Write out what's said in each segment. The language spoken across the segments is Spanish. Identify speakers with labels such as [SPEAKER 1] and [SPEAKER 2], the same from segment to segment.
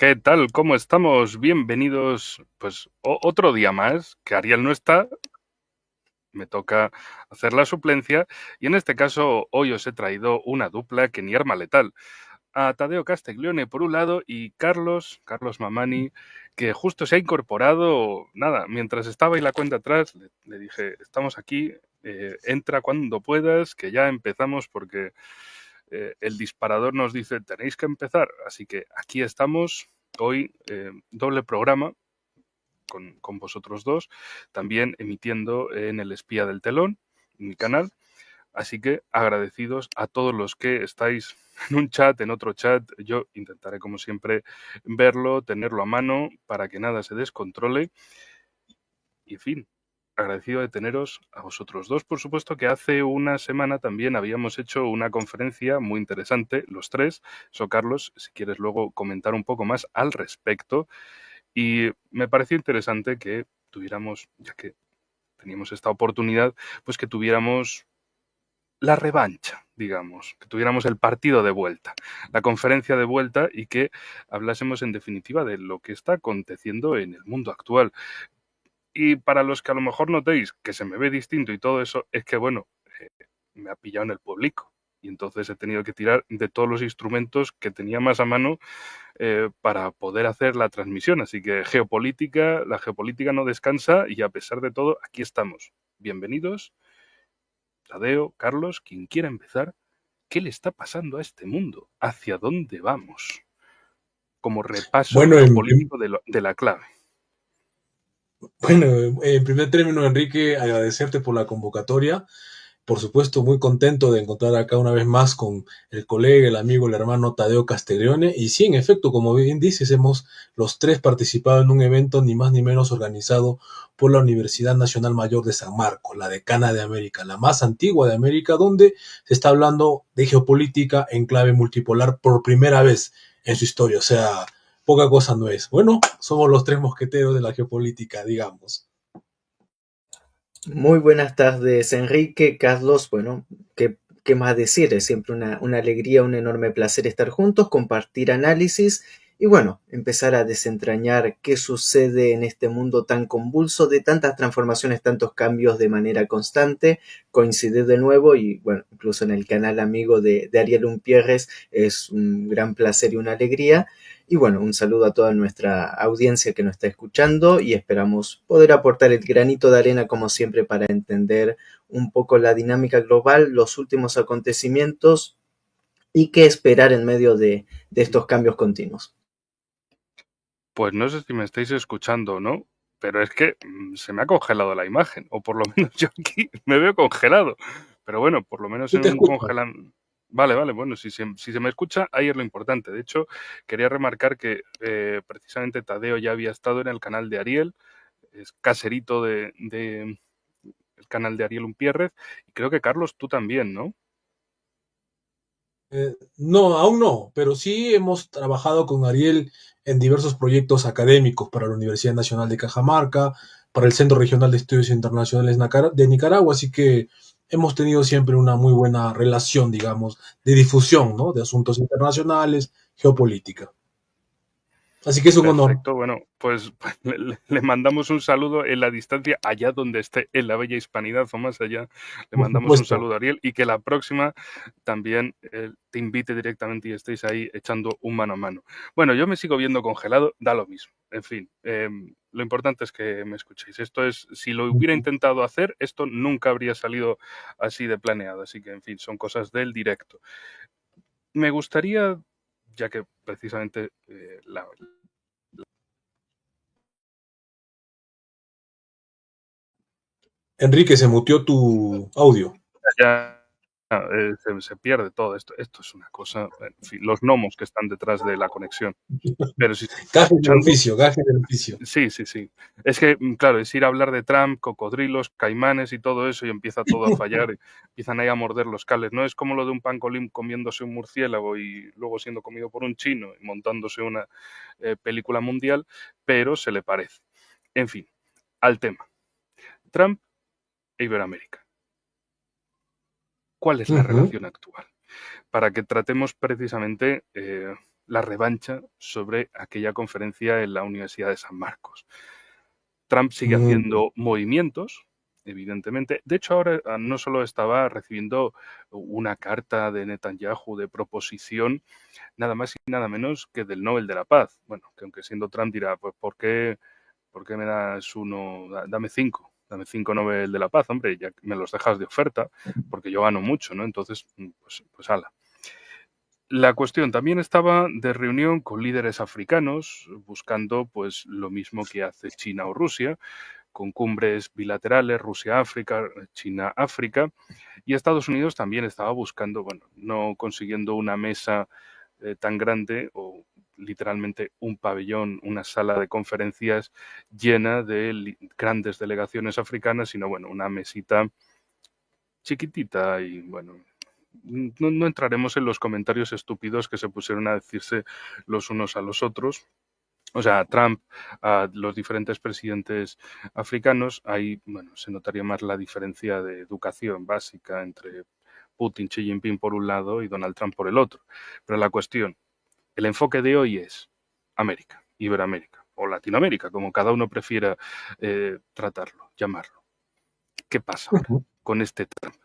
[SPEAKER 1] ¿Qué tal? ¿Cómo estamos? Bienvenidos. Pues otro día más, que Ariel no está, me toca hacer la suplencia y en este caso hoy os he traído una dupla que ni arma letal. A Tadeo Castiglione por un lado y Carlos Mamani, que justo se ha incorporado, nada, mientras estaba ahí la cuenta atrás, le dije, estamos aquí, entra cuando puedas, que ya empezamos porque el disparador nos dice, tenéis que empezar. Así que aquí estamos, hoy doble programa con vosotros dos, también emitiendo en El Espía del Telón, mi canal. Así que agradecidos a todos los que estáis en un chat, en otro chat. Yo intentaré, como siempre, verlo, tenerlo a mano para que nada se descontrole. Y en fin, agradecido de teneros a vosotros dos. Por supuesto que hace una semana también habíamos hecho una conferencia muy interesante, los tres. So, Carlos, si quieres luego comentar un poco más al respecto. Y me pareció interesante que tuviéramos, ya que teníamos esta oportunidad, pues que tuviéramos la revancha, digamos, que tuviéramos el partido de vuelta, la conferencia de vuelta y que hablásemos en definitiva de lo que está aconteciendo en el mundo actual. Y para los que a lo mejor notéis que se me ve distinto y todo eso, es que, bueno, me ha pillado en el público. Y entonces he tenido que tirar de todos los instrumentos que tenía más a mano para poder hacer la transmisión. Así que la geopolítica no descansa y a pesar de todo, aquí estamos. Bienvenidos, Tadeo, Carlos, quien quiera empezar. ¿Qué le está pasando a este mundo? ¿Hacia dónde vamos? Como repaso
[SPEAKER 2] Bueno,
[SPEAKER 1] geopolítico de la clave.
[SPEAKER 2] bueno, en primer término, Enrique, agradecerte por la convocatoria. Por supuesto, muy contento de encontrar acá una vez más con el colega, el amigo, el hermano Tadeo Castiglione. Y sí, en efecto, como bien dices, hemos los tres participado en un evento ni más ni menos organizado por la Universidad Nacional Mayor de San Marcos, la decana de América, la más antigua de América, donde se está hablando de geopolítica en clave multipolar por primera vez en su historia. O sea, poca cosa no es. Bueno, somos los tres mosqueteros de la geopolítica, digamos.
[SPEAKER 3] Muy buenas tardes, Enrique, Carlos. Bueno, ¿qué más decir? Es siempre una alegría, un enorme placer estar juntos, compartir análisis y bueno, empezar a desentrañar qué sucede en este mundo tan convulso de tantas transformaciones, tantos cambios de manera constante. Coincidir de nuevo y bueno, incluso en el canal amigo de Ariel Umpierres es un gran placer y una alegría. Y bueno, un saludo a toda nuestra audiencia que nos está escuchando y esperamos poder aportar el granito de arena como siempre para entender un poco la dinámica global, los últimos acontecimientos y qué esperar en medio de estos cambios continuos.
[SPEAKER 1] Pues no sé si me estáis escuchando o no, pero es que se me ha congelado la imagen, o por lo menos yo aquí me veo congelado. Pero bueno, por lo menos
[SPEAKER 2] Sí
[SPEAKER 1] en
[SPEAKER 2] te
[SPEAKER 1] un
[SPEAKER 2] escucho.
[SPEAKER 1] congelamiento. Vale, vale, bueno, si se me escucha, ahí es lo importante. De hecho, quería remarcar que precisamente Tadeo ya había estado en el canal de Ariel, es caserito de el canal de Ariel Umpierrez, y creo que Carlos, tú también, ¿no?
[SPEAKER 2] No, aún no, pero sí hemos trabajado con Ariel en diversos proyectos académicos para la Universidad Nacional de Cajamarca, para el Centro Regional de Estudios Internacionales de Nicaragua, así que hemos tenido siempre una muy buena relación, digamos, de difusión, ¿no? De asuntos internacionales, geopolítica. Así que es un honor.
[SPEAKER 1] Perfecto, bueno, pues le mandamos un saludo en la distancia, allá donde esté, en la bella hispanidad o más allá, le
[SPEAKER 2] Por
[SPEAKER 1] mandamos un
[SPEAKER 2] supuesto.
[SPEAKER 1] saludo a Ariel y que la próxima también te invite directamente y estéis ahí echando un mano a mano. Bueno, yo me sigo viendo congelado, da lo mismo, en fin, lo importante es que me escuchéis. Esto es, si lo hubiera intentado hacer, esto nunca habría salido así de planeado, así que, en fin, son cosas del directo. Me gustaría, ya que precisamente
[SPEAKER 2] Enrique, se muteó tu audio.
[SPEAKER 1] ya se pierde todo esto. Esto es una cosa, en fin, los gnomos que están detrás de la conexión. Pero si se está
[SPEAKER 2] Gajes del
[SPEAKER 1] escuchando,
[SPEAKER 2] oficio, gajes del oficio.
[SPEAKER 1] sí, sí, sí. Es que, claro, es ir a hablar de Trump, cocodrilos, caimanes y todo eso y empieza todo a fallar, y empiezan ahí a morder los cables. No es como lo de un pancolín comiéndose un murciélago y luego siendo comido por un chino y montándose una película mundial, pero se le parece. En fin, al tema. Trump e Iberoamérica. ¿Cuál es la
[SPEAKER 2] Ujú.
[SPEAKER 1] relación actual? Para que tratemos precisamente la revancha sobre aquella conferencia en la Universidad de San Marcos. Trump sigue haciendo movimientos, evidentemente. De hecho, ahora no solo estaba recibiendo una carta de Netanyahu de proposición, nada más y nada menos que del Nobel de la Paz. Bueno, que aunque siendo Trump dirá, pues ¿por qué me das uno? Dame 5. Dame 5 Nobel de la Paz, hombre, ya me los dejas de oferta, porque yo gano mucho, ¿no? Entonces, pues ala. La cuestión también estaba de reunión con líderes africanos, buscando pues lo mismo que hace China o Rusia, con cumbres bilaterales, Rusia-África, China-África, y Estados Unidos también estaba buscando, bueno, no consiguiendo una mesa tan grande o literalmente un pabellón, una sala de conferencias llena de grandes delegaciones africanas, sino bueno, una mesita chiquitita y bueno, no entraremos en los comentarios estúpidos que se pusieron a decirse los unos a los otros. O sea, Trump, a los diferentes presidentes africanos, ahí bueno, se notaría más la diferencia de educación básica entre Putin, Xi Jinping por un lado y Donald Trump por el otro. Pero la cuestión, el enfoque de hoy es América, Iberoamérica o Latinoamérica, como cada uno prefiera tratarlo, llamarlo. ¿Qué pasa ahora con este Trump?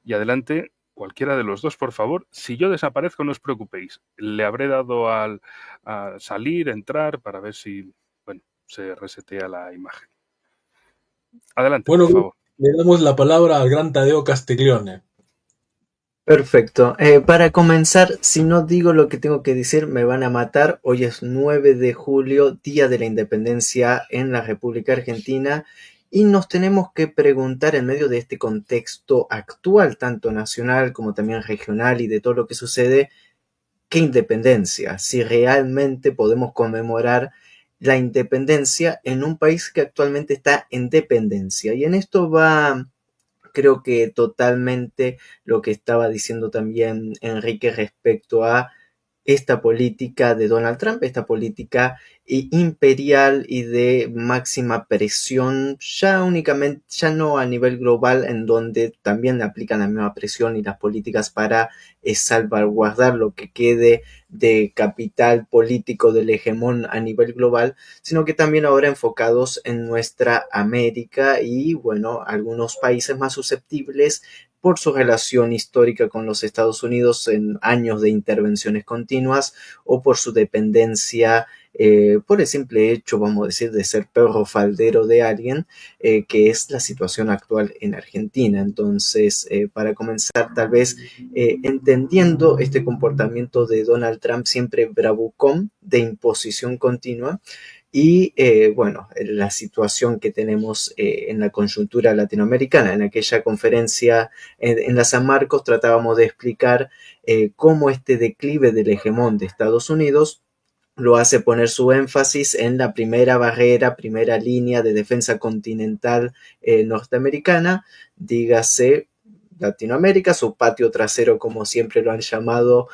[SPEAKER 1] Y adelante, cualquiera de los dos, por favor. Si yo desaparezco, no os preocupéis. Le habré dado a salir, entrar, para ver si, bueno, se resetea la imagen. Adelante,
[SPEAKER 2] Bueno,
[SPEAKER 1] por favor.
[SPEAKER 2] le damos la palabra al gran Tadeo Castiglione.
[SPEAKER 3] Perfecto. Para comenzar, si no digo lo que tengo que decir, me van a matar. Hoy es 9 de julio, Día de la Independencia en la República Argentina, y nos tenemos que preguntar en medio de este contexto actual, tanto nacional como también regional y de todo lo que sucede, ¿qué independencia? Si realmente podemos conmemorar la independencia en un país que actualmente está en dependencia. Y en esto va, creo que totalmente lo que estaba diciendo también Enrique respecto a esta política de Donald Trump, esta política imperial y de máxima presión, ya únicamente, ya no a nivel global, en donde también le aplican la misma presión y las políticas para salvaguardar lo que quede de capital político del hegemón a nivel global, sino que también ahora enfocados en nuestra América y, bueno, algunos países más susceptibles por su relación histórica con los Estados Unidos en años de intervenciones continuas o por su dependencia, por el simple hecho, vamos a decir, de ser perro faldero de alguien, que es la situación actual en Argentina. Entonces, para comenzar, tal vez entendiendo este comportamiento de Donald Trump siempre bravucón, de imposición continua, y bueno, la situación que tenemos en la coyuntura latinoamericana. En aquella conferencia en la San Marcos tratábamos de explicar cómo este declive del hegemón de Estados Unidos lo hace poner su énfasis en la primera barrera, primera línea de defensa continental norteamericana, dígase Latinoamérica, su patio trasero, como siempre lo han llamado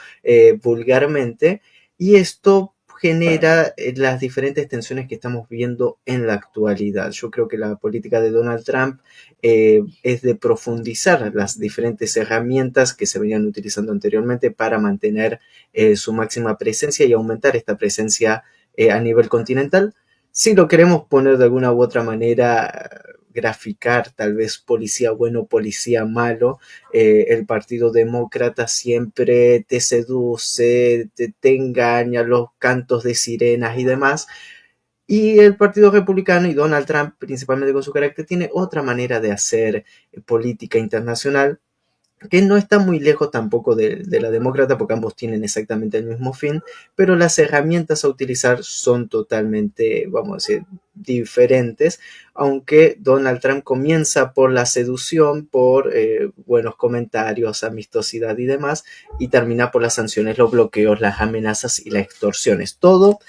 [SPEAKER 3] vulgarmente, y esto genera las diferentes tensiones que estamos viendo en la actualidad. Yo creo que la política de Donald Trump es de profundizar las diferentes herramientas que se venían utilizando anteriormente para mantener su máxima presencia y aumentar esta presencia a nivel continental. Si lo queremos poner de alguna u otra manera, graficar tal vez policía bueno, policía malo, el Partido Demócrata siempre te seduce, te engaña, los cantos de sirenas y demás. Y el Partido Republicano y Donald Trump, principalmente con su carácter, tiene otra manera de hacer política internacional que no está muy lejos tampoco de la demócrata, porque ambos tienen exactamente el mismo fin, pero las herramientas a utilizar son totalmente, vamos a decir, diferentes, aunque Donald Trump comienza por la seducción, por buenos comentarios, amistosidad y demás, y termina por las sanciones, los bloqueos, las amenazas y las extorsiones. Todo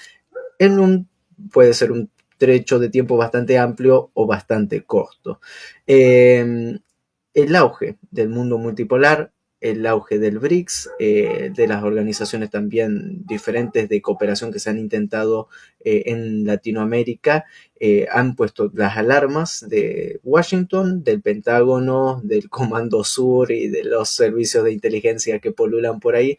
[SPEAKER 3] en puede ser un trecho de tiempo bastante amplio o bastante corto. El auge del mundo multipolar, el auge del BRICS, de las organizaciones también diferentes de cooperación que se han intentado en Latinoamérica, han puesto las alarmas de Washington, del Pentágono, del Comando Sur y de los servicios de inteligencia que polulan por ahí,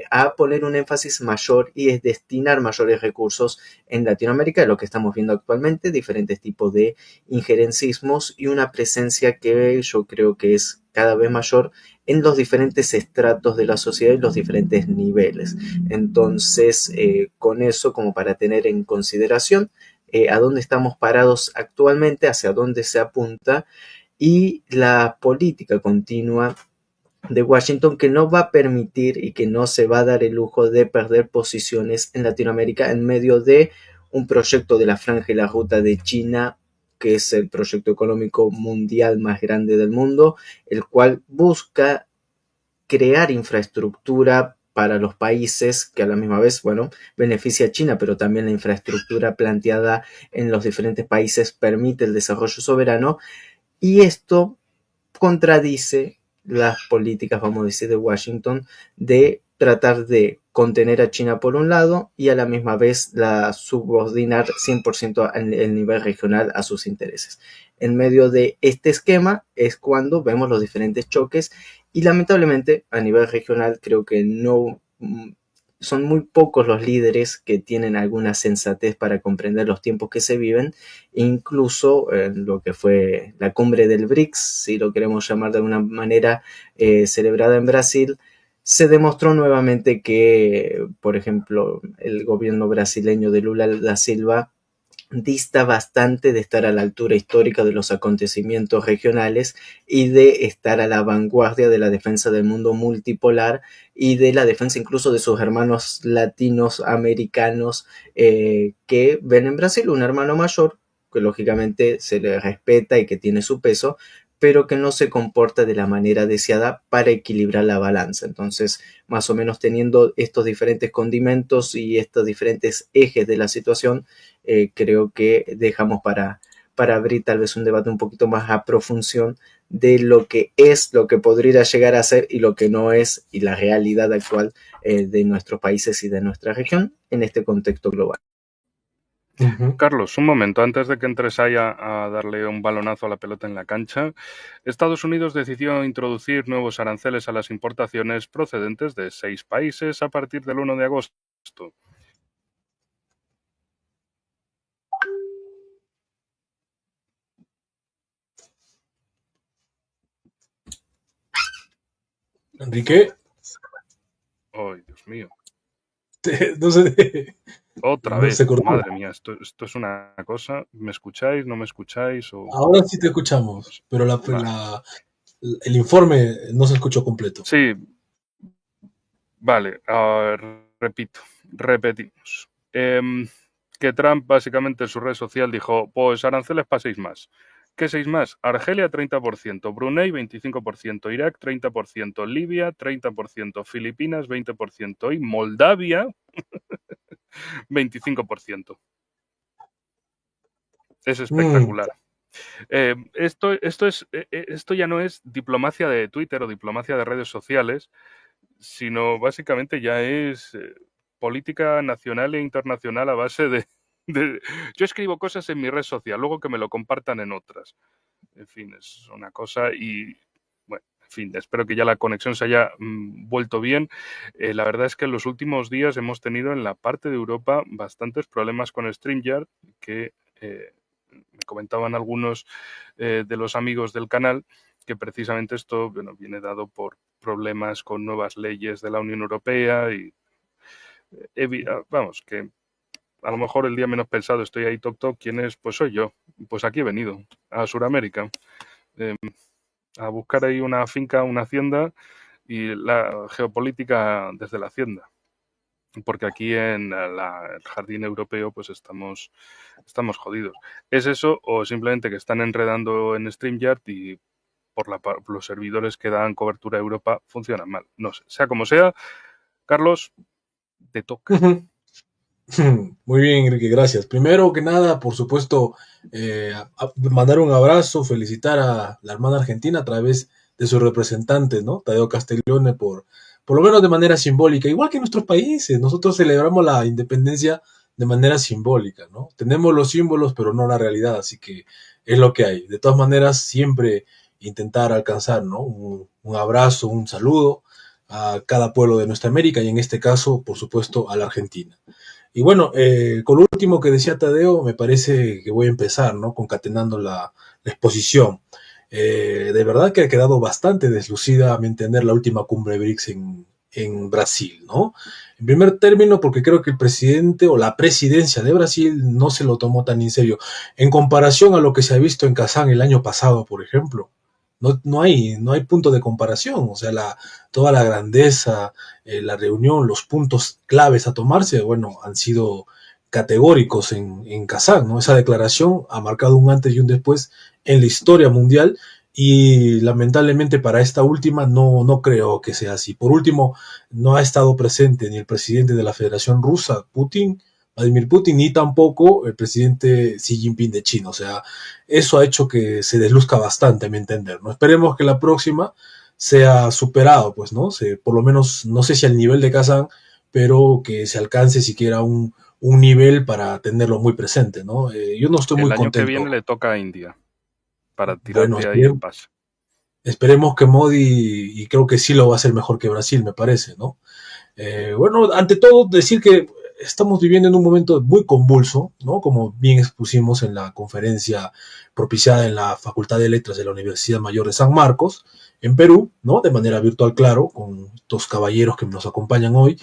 [SPEAKER 3] a poner un énfasis mayor y es destinar mayores recursos en Latinoamérica, lo que estamos viendo actualmente, diferentes tipos de injerencismos y una presencia que yo creo que es cada vez mayor en los diferentes estratos de la sociedad y los diferentes niveles. Entonces, con eso como para tener en consideración a dónde estamos parados actualmente, hacia dónde se apunta y la política continua de Washington que no va a permitir y que no se va a dar el lujo de perder posiciones en Latinoamérica en medio de un proyecto de la Franja y la Ruta de China, que es el proyecto económico mundial más grande del mundo, el cual busca crear infraestructura para los países que a la misma vez, bueno, beneficia a China, pero también la infraestructura planteada en los diferentes países permite el desarrollo soberano y esto contradice las políticas, vamos a decir, de Washington de tratar de contener a China por un lado y a la misma vez la subordinar 100% el nivel regional a sus intereses. En medio de este esquema es cuando vemos los diferentes choques y lamentablemente a nivel regional creo que no son muy pocos los líderes que tienen alguna sensatez para comprender los tiempos que se viven, incluso lo que fue la cumbre del BRICS, si lo queremos llamar de alguna manera, celebrada en Brasil, se demostró nuevamente que, por ejemplo, el gobierno brasileño de Lula da Silva dista bastante de estar a la altura histórica de los acontecimientos regionales y de estar a la vanguardia de la defensa del mundo multipolar y de la defensa incluso de sus hermanos latinos americanos que ven en Brasil un hermano mayor que lógicamente se le respeta y que tiene su peso, pero que no se comporta de la manera deseada para equilibrar la balanza. Entonces, más o menos teniendo estos diferentes condimentos y estos diferentes ejes de la situación, creo que dejamos para abrir tal vez un debate un poquito más a profundión de lo que es, lo que podría llegar a ser y lo que no es, y la realidad actual de nuestros países y de nuestra región en este contexto global.
[SPEAKER 1] Carlos, un momento, antes de que entres ahí a darle un balonazo a la pelota en la cancha, Estados Unidos decidió introducir nuevos aranceles a las importaciones procedentes de 6 países a partir del 1 de agosto.
[SPEAKER 2] Enrique,
[SPEAKER 1] ¡Ay, Dios mío!
[SPEAKER 2] no sé,
[SPEAKER 1] Otra
[SPEAKER 2] no
[SPEAKER 1] vez,
[SPEAKER 2] se cortó.
[SPEAKER 1] madre mía, esto es una cosa. ¿Me escucháis? ¿No me escucháis?
[SPEAKER 2] Ahora sí te escuchamos, pero
[SPEAKER 1] Vale.
[SPEAKER 2] el informe no se escuchó completo.
[SPEAKER 1] Sí, vale, repetimos. Que Trump básicamente en su red social dijo, pues aranceles para 6 más. ¿Qué 6 más? Argelia 30%, Brunei 25%, Irak 30%, Libia 30%, Filipinas 20% y Moldavia 25%. Es espectacular. Esto ya no es diplomacia de Twitter o diplomacia de redes sociales, sino básicamente ya es política nacional e internacional a base de... Yo escribo cosas en mi red social, luego que me lo compartan en otras. En fin, es una cosa y... Bueno, en fin, espero que ya la conexión se haya vuelto bien. La verdad es que en los últimos días hemos tenido en la parte de Europa bastantes problemas con StreamYard que me comentaban algunos de los amigos del canal que precisamente esto viene dado por problemas con nuevas leyes de la Unión Europea y vamos, que a lo mejor el día menos pensado estoy ahí toc. ¿Quién es? Pues soy yo. Pues aquí he venido, a Sudamérica, a buscar ahí una finca, una hacienda y la geopolítica desde la hacienda. Porque aquí en el jardín europeo pues estamos jodidos. ¿Es eso o simplemente que están enredando en StreamYard y por los servidores que dan cobertura a Europa funcionan mal? No sé, sea como sea, Carlos, te toca.
[SPEAKER 2] Muy bien, Enrique, gracias. Primero que nada, por supuesto, mandar un abrazo, felicitar a la hermana argentina a través de su representante, ¿no? Tadeo Castiglione, por lo menos de manera simbólica, igual que en nuestros países. Nosotros celebramos la independencia de manera simbólica, ¿no? Tenemos los símbolos, pero no la realidad, así que es lo que hay. De todas maneras, siempre intentar alcanzar, ¿no? Un abrazo, un saludo a cada pueblo de nuestra América y en este caso, por supuesto, a la Argentina. Y bueno, con lo último que decía Tadeo, me parece que voy a empezar, ¿no? Concatenando la exposición. De verdad que ha quedado bastante deslucida, a mi entender, la última cumbre BRICS en Brasil, ¿no? En primer término, porque creo que el presidente o la presidencia de Brasil no se lo tomó tan en serio. En comparación a lo que se ha visto en Kazán el año pasado, por ejemplo, no hay punto de comparación. O sea, toda la grandeza, la reunión, los puntos claves a tomarse, bueno, han sido categóricos en Kazán, ¿no? Esa declaración ha marcado un antes y un después en la historia mundial y lamentablemente para esta última no creo que sea así. Por último, no ha estado presente ni el presidente de la Federación Rusa, Vladimir Putin, ni tampoco el presidente Xi Jinping de China. O sea, eso ha hecho que se desluzca bastante, a mi entender, ¿no? Esperemos que la próxima sea superado, pues, ¿no? Por lo menos, no sé si al nivel de Kazán, pero que se alcance siquiera un nivel para tenerlo muy presente, ¿no? Yo no estoy muy
[SPEAKER 1] El año que
[SPEAKER 2] contento.
[SPEAKER 1] viene le toca a India para tirar
[SPEAKER 2] Bueno,
[SPEAKER 1] de ahí el paso.
[SPEAKER 2] esperemos que Modi, y creo que sí lo va a hacer mejor que Brasil, me parece, ¿no? Bueno, ante todo, decir que estamos viviendo en un momento muy convulso, ¿no? Como bien expusimos en la conferencia propiciada en la Facultad de Letras de la Universidad Mayor de San Marcos, en Perú, ¿no? De manera virtual, claro, con estos caballeros que nos acompañan hoy.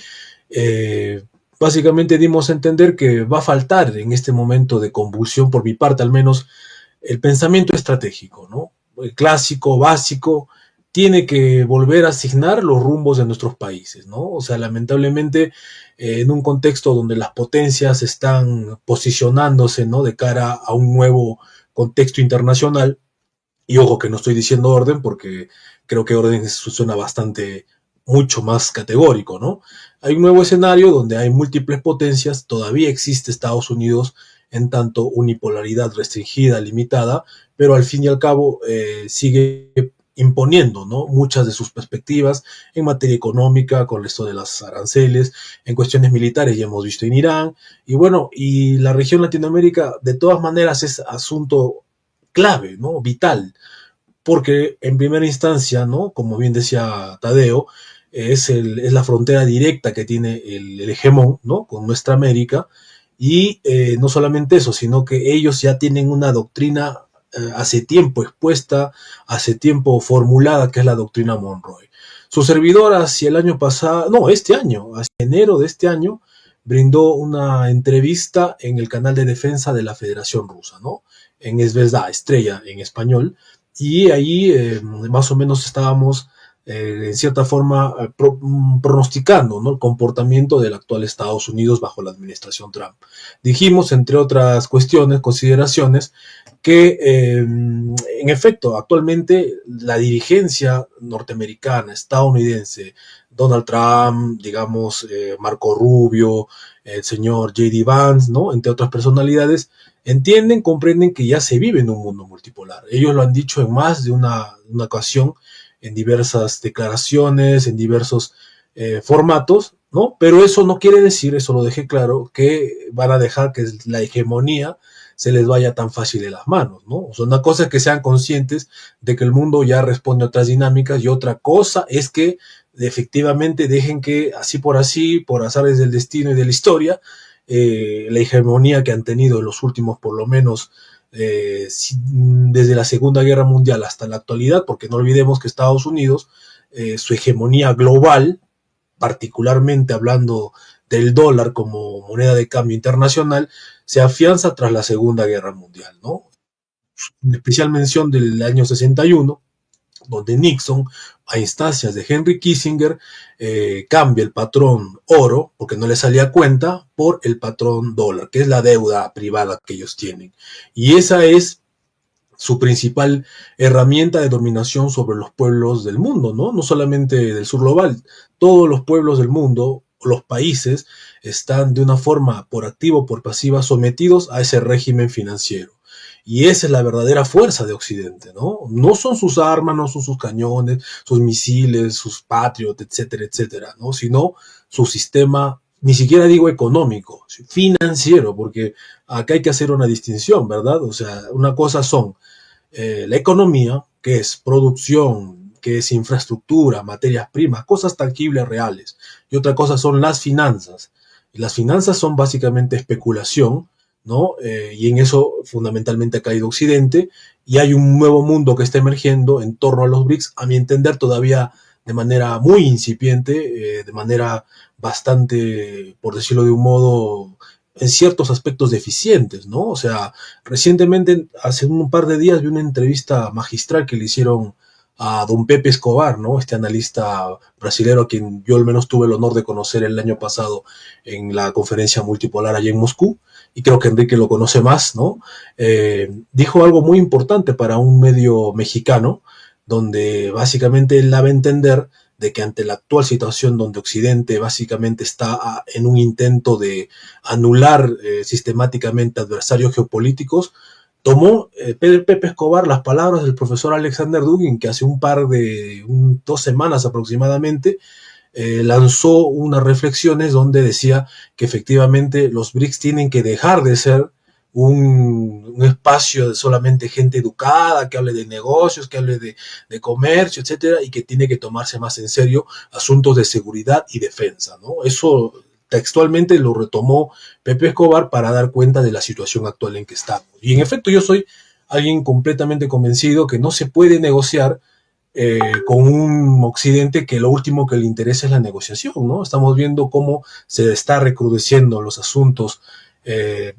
[SPEAKER 2] Básicamente dimos a entender que va a faltar en este momento de convulsión, por mi parte al menos, el pensamiento estratégico, ¿no? El clásico, básico, tiene que volver a asignar los rumbos de nuestros países, ¿no? O sea, lamentablemente, en un contexto donde las potencias están posicionándose, ¿no? De cara a un nuevo contexto internacional, y ojo que no estoy diciendo orden porque creo que orden suena bastante, mucho más categórico, ¿no? Hay un nuevo escenario donde hay múltiples potencias, todavía existe Estados Unidos en tanto unipolaridad restringida, limitada, pero al fin y al cabo sigue imponiendo, ¿no? Muchas de sus perspectivas en materia económica, con esto de las aranceles, en cuestiones militares ya hemos visto en Irán, y bueno, y la región Latinoamérica de todas maneras es asunto clave, ¿no? Vital, porque en primera instancia, ¿no? Como bien decía Tadeo, es la frontera directa que tiene el hegemón, ¿no? Con nuestra América, y no solamente eso, sino que ellos ya tienen una doctrina hace tiempo expuesta, hace tiempo formulada, que es la doctrina Monroe. Su servidor hacia el año pasado, no, este año, hacia enero de este año, brindó una entrevista en el canal de defensa de la Federación Rusa, ¿no? En Zvezda, Estrella en español, y ahí más o menos estábamos en cierta forma pronosticando, ¿no? El comportamiento del actual Estados Unidos bajo la administración Trump. Dijimos, entre otras cuestiones, consideraciones, que en efecto actualmente la dirigencia norteamericana, estadounidense, Donald Trump, digamos, Marco Rubio, el señor J.D. Vance, ¿no? Entre otras personalidades, entienden, comprenden que ya se vive en un mundo multipolar. Ellos lo han dicho en más de una ocasión, en diversas declaraciones, en diversos formatos, ¿no? Pero eso no quiere decir, eso lo dejé claro, que van a dejar que la hegemonía se les vaya tan fácil de las manos, ¿no? O sea, una cosa es que sean conscientes de que el mundo ya responde a otras dinámicas y otra cosa es que efectivamente dejen que así, por azares del destino y de la historia, la hegemonía que han tenido en los últimos, por lo menos, desde la Segunda Guerra Mundial hasta la actualidad, porque no olvidemos que Estados Unidos, su hegemonía global, particularmente hablando del dólar como moneda de cambio internacional, se afianza tras la Segunda Guerra Mundial, ¿no? Especial mención del año 61, donde Nixon, a instancias de Henry Kissinger, cambia el patrón oro, porque no le salía a cuenta, por el patrón dólar, que es la deuda privada que ellos tienen. Y esa es su principal herramienta de dominación sobre los pueblos del mundo, ¿no? No solamente del sur global, todos los pueblos del mundo, los países, están de una forma, por activa o por pasiva, sometidos a ese régimen financiero. Y esa es la verdadera fuerza de Occidente, ¿no? No son sus armas, no son sus cañones, sus misiles, sus Patriot, etcétera, etcétera, ¿no? Sino su sistema, ni siquiera digo económico, financiero, porque acá hay que hacer una distinción, ¿verdad? O sea, una cosa son la economía, que es producción, que es infraestructura, materias primas, cosas tangibles, reales. Y otra cosa son las finanzas. Y las finanzas son básicamente especulación, ¿no? Y en eso fundamentalmente ha caído Occidente. Y hay un nuevo mundo que está emergiendo en torno a los BRICS, a mi entender todavía de manera muy incipiente, de manera bastante, por decirlo de un modo, en ciertos aspectos deficientes, ¿no? O sea, recientemente, hace un par de días, vi una entrevista magistral que le hicieron a don Pepe Escobar, ¿no? Este analista brasilero a quien yo al menos tuve el honor de conocer el año pasado en la conferencia multipolar allá en Moscú, y creo que Enrique lo conoce más, ¿no? Dijo algo muy importante para un medio mexicano, donde básicamente él daba a entender de que ante la actual situación donde Occidente básicamente está en un intento de anular sistemáticamente adversarios geopolíticos, tomó Pepe Escobar las palabras del profesor Alexander Dugin, que hace 2 semanas aproximadamente, lanzó unas reflexiones donde decía que efectivamente los BRICS tienen que dejar de ser un espacio de solamente gente educada, que hable de negocios, que hable de comercio, etcétera, y que tiene que tomarse más en serio asuntos de seguridad y defensa, ¿no? Eso textualmente lo retomó Pepe Escobar para dar cuenta de la situación actual en que estamos. Y en efecto, yo soy alguien completamente convencido que no se puede negociar con un Occidente que lo último que le interesa es la negociación, ¿no? Estamos viendo cómo se está recrudeciendo los asuntos,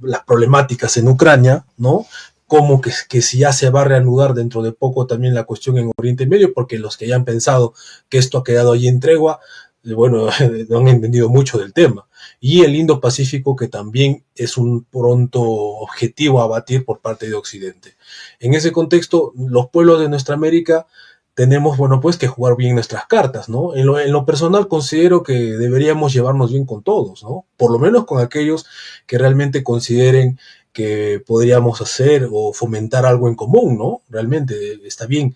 [SPEAKER 2] las problemáticas en Ucrania, ¿no? Como que si ya se va a reanudar dentro de poco también la cuestión en Oriente Medio, porque los que ya han pensado que esto ha quedado allí en tregua, bueno, no han entendido mucho del tema. Y el Indo-Pacífico, que también es un pronto objetivo a batir por parte de Occidente. En ese contexto, los pueblos de nuestra América tenemos, bueno, pues que jugar bien nuestras cartas, ¿no? En lo personal considero que deberíamos llevarnos bien con todos, ¿no? Por lo menos con aquellos que realmente consideren que podríamos hacer o fomentar algo en común, ¿no? Realmente está bien.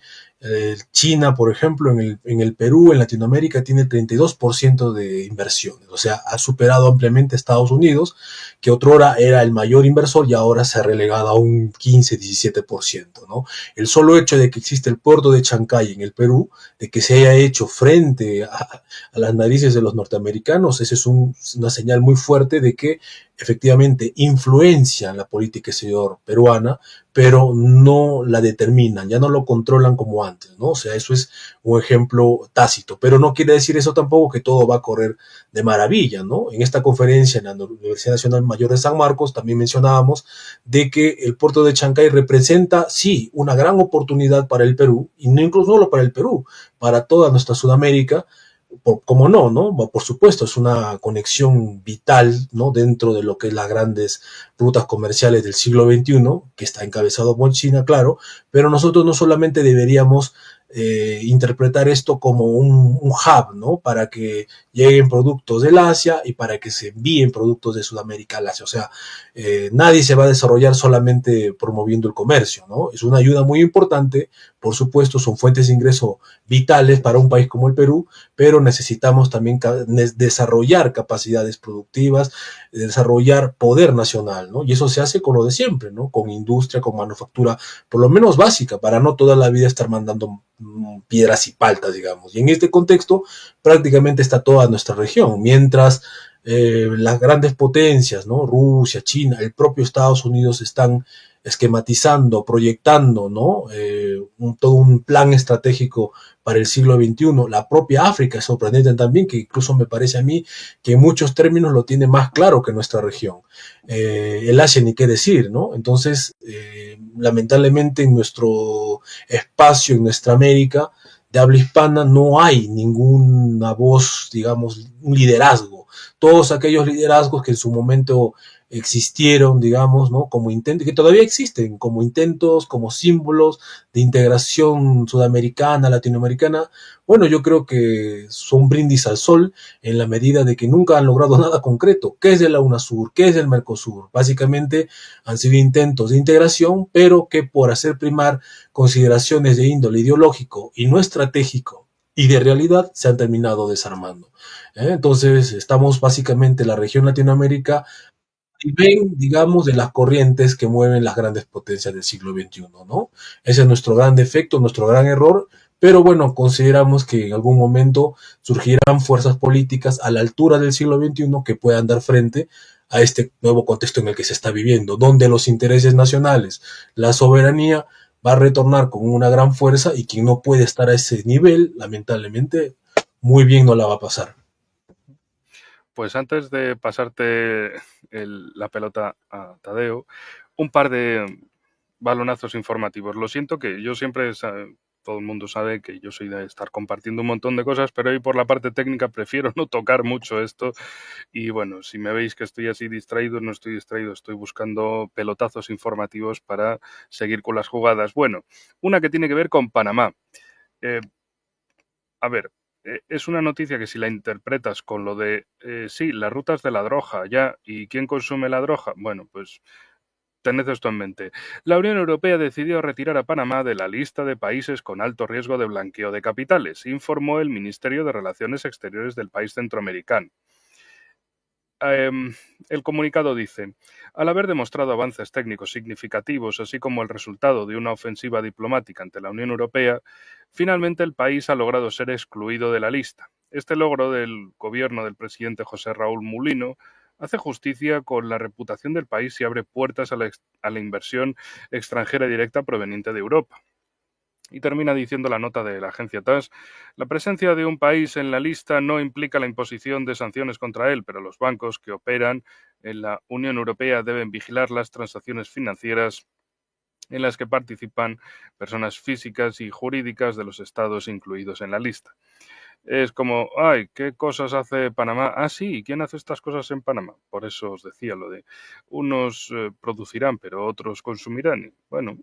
[SPEAKER 2] China, por ejemplo, en el Perú, en Latinoamérica, tiene 32% de inversiones, o sea, ha superado ampliamente a Estados Unidos, que otrora era el mayor inversor y ahora se ha relegado a un 15-17%, ¿no? El solo hecho de que existe el puerto de Chancay en el Perú, de que se haya hecho frente a las narices de los norteamericanos, esa es una señal muy fuerte de que efectivamente influencian la política exterior peruana, pero no la determinan, ya no lo controlan como antes, ¿no? O sea, eso es un ejemplo tácito, pero no quiere decir eso tampoco que todo va a correr de maravilla, ¿no? En esta conferencia en la Universidad Nacional Mayor de San Marcos también mencionábamos de que el puerto de Chancay representa, sí, una gran oportunidad para el Perú, y no incluso solo para el Perú, para toda nuestra Sudamérica, como no, ¿no? Por supuesto, es una conexión vital, ¿no? Dentro de lo que es las grandes rutas comerciales del siglo XXI, que está encabezado por China, claro, pero nosotros no solamente deberíamos interpretar esto como un hub, ¿no? Para que lleguen productos del Asia y para que se envíen productos de Sudamérica al Asia. O sea, nadie se va a desarrollar solamente promoviendo el comercio, ¿no? Es una ayuda muy importante, por supuesto, son fuentes de ingreso vitales para un país como el Perú, pero necesitamos también desarrollar capacidades productivas, desarrollar poder nacional, ¿no? Y eso se hace con lo de siempre, ¿no? Con industria, con manufactura, por lo menos básica, para no toda la vida estar mandando piedras y paltas, digamos. Y en este contexto prácticamente está toda nuestra región, mientras las grandes potencias, ¿no? Rusia, China, el propio Estados Unidos están esquematizando, proyectando, ¿no? Todo un plan estratégico para el siglo XXI. La propia África es sorprendente también, que incluso me parece a mí que en muchos términos lo tiene más claro que nuestra región. El Asia ni qué decir, ¿no? Entonces, lamentablemente en nuestro espacio, en nuestra América de habla hispana, no hay ninguna voz, digamos, un liderazgo. Todos aquellos liderazgos que en su momento existieron, digamos, ¿no? Como intentos, que todavía existen, como intentos, como símbolos de integración sudamericana, latinoamericana. Bueno, yo creo que son brindis al sol en la medida de que nunca han logrado nada concreto. ¿Qué es de la UNASUR? ¿Qué es del Mercosur? Básicamente han sido intentos de integración, pero que por hacer primar consideraciones de índole ideológico y no estratégico y de realidad se han terminado desarmando. Entonces, estamos básicamente en la región Latinoamérica y ven, digamos, de las corrientes que mueven las grandes potencias del siglo XXI, ¿no? Ese es nuestro gran defecto, nuestro gran error, pero bueno, consideramos que en algún momento surgirán fuerzas políticas a la altura del siglo XXI que puedan dar frente a este nuevo contexto en el que se está viviendo, donde los intereses nacionales, la soberanía va a retornar con una gran fuerza y quien no puede estar a ese nivel, lamentablemente, muy bien no la va a pasar.
[SPEAKER 1] Pues antes de pasarte la pelota a Tadeo, un par de balonazos informativos. Lo siento que yo siempre, todo el mundo sabe que yo soy de estar compartiendo un montón de cosas, pero hoy por la parte técnica prefiero no tocar mucho esto. Y bueno, si me veis que estoy así distraído, no estoy distraído, estoy buscando pelotazos informativos para seguir con las jugadas. Bueno, una que tiene que ver con Panamá. Eh, a ver, es una noticia que si la interpretas con lo de, sí, las rutas de la droga, ya, ¿y quién consume la droga? Bueno, pues tened esto en mente. La Unión Europea decidió retirar a Panamá de la lista de países con alto riesgo de blanqueo de capitales, informó el Ministerio de Relaciones Exteriores del país centroamericano. El comunicado dice, al haber demostrado avances técnicos significativos, así como el resultado de una ofensiva diplomática ante la Unión Europea, finalmente el país ha logrado ser excluido de la lista. Este logro del gobierno del presidente José Raúl Mulino hace justicia con la reputación del país y abre puertas a la inversión extranjera directa proveniente de Europa. Y termina diciendo la nota de la agencia TAS, la presencia de un país en la lista no implica la imposición de sanciones contra él, pero los bancos que operan en la Unión Europea deben vigilar las transacciones financieras en las que participan personas físicas y jurídicas de los estados incluidos en la lista. Es como, ay, ¿qué cosas hace Panamá? Ah, sí, ¿quién hace estas cosas en Panamá? Por eso os decía lo de unos producirán, pero otros consumirán. Y, bueno,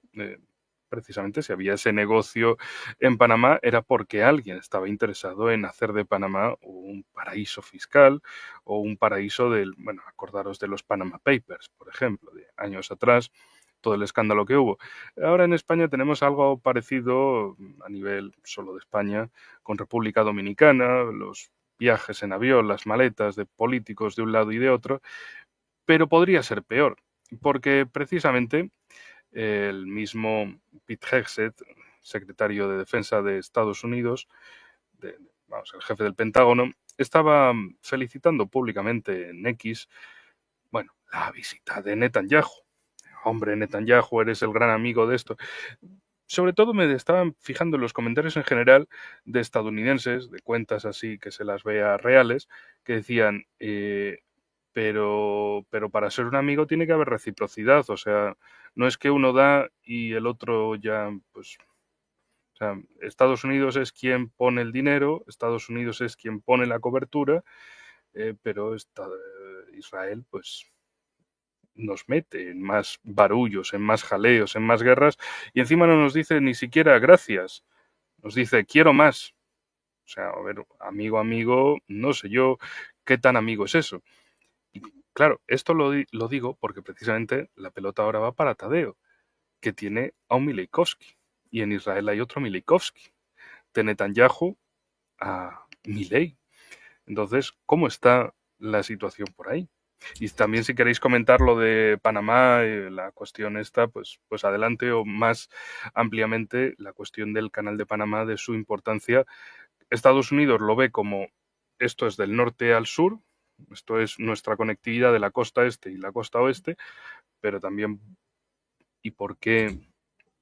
[SPEAKER 1] precisamente si había ese negocio en Panamá era porque alguien estaba interesado en hacer de Panamá un paraíso fiscal o un paraíso del, bueno, acordaros de los Panama Papers, por ejemplo, de años atrás, todo el escándalo que hubo. Ahora en España tenemos algo parecido a nivel solo de España, con República Dominicana, los viajes en avión, las maletas de políticos de un lado y de otro, pero podría ser peor, porque precisamente el mismo Pete Hegseth, secretario de Defensa de Estados Unidos, vamos, el jefe del Pentágono, estaba felicitando públicamente en X, bueno, la visita de Netanyahu. Hombre, Netanyahu, eres el gran amigo de esto. Sobre todo me estaban fijando en los comentarios en general de estadounidenses, de cuentas así que se las vea reales, que decían, pero para ser un amigo tiene que haber reciprocidad, o sea, no es que uno da y el otro ya, pues, o sea, Estados Unidos es quien pone el dinero, Estados Unidos es quien pone la cobertura, pero Israel, pues, nos mete en más barullos, en más jaleos, en más guerras, y encima no nos dice ni siquiera gracias, nos dice quiero más. O sea, a ver, amigo, amigo, no sé yo qué tan amigo es eso. Y claro, esto lo digo porque precisamente la pelota ahora va para Tadeo, que tiene a un Mileikovsky. Y en Israel hay otro Mileikovsky, de Netanyahu a Milei. Entonces, ¿cómo está la situación por ahí? Y también si queréis comentar lo de Panamá, la cuestión esta, pues adelante o más ampliamente la cuestión del canal de Panamá, de su importancia. Estados Unidos lo ve como esto es del norte al sur, esto es nuestra conectividad de la costa este y la costa oeste, pero también, ¿y por qué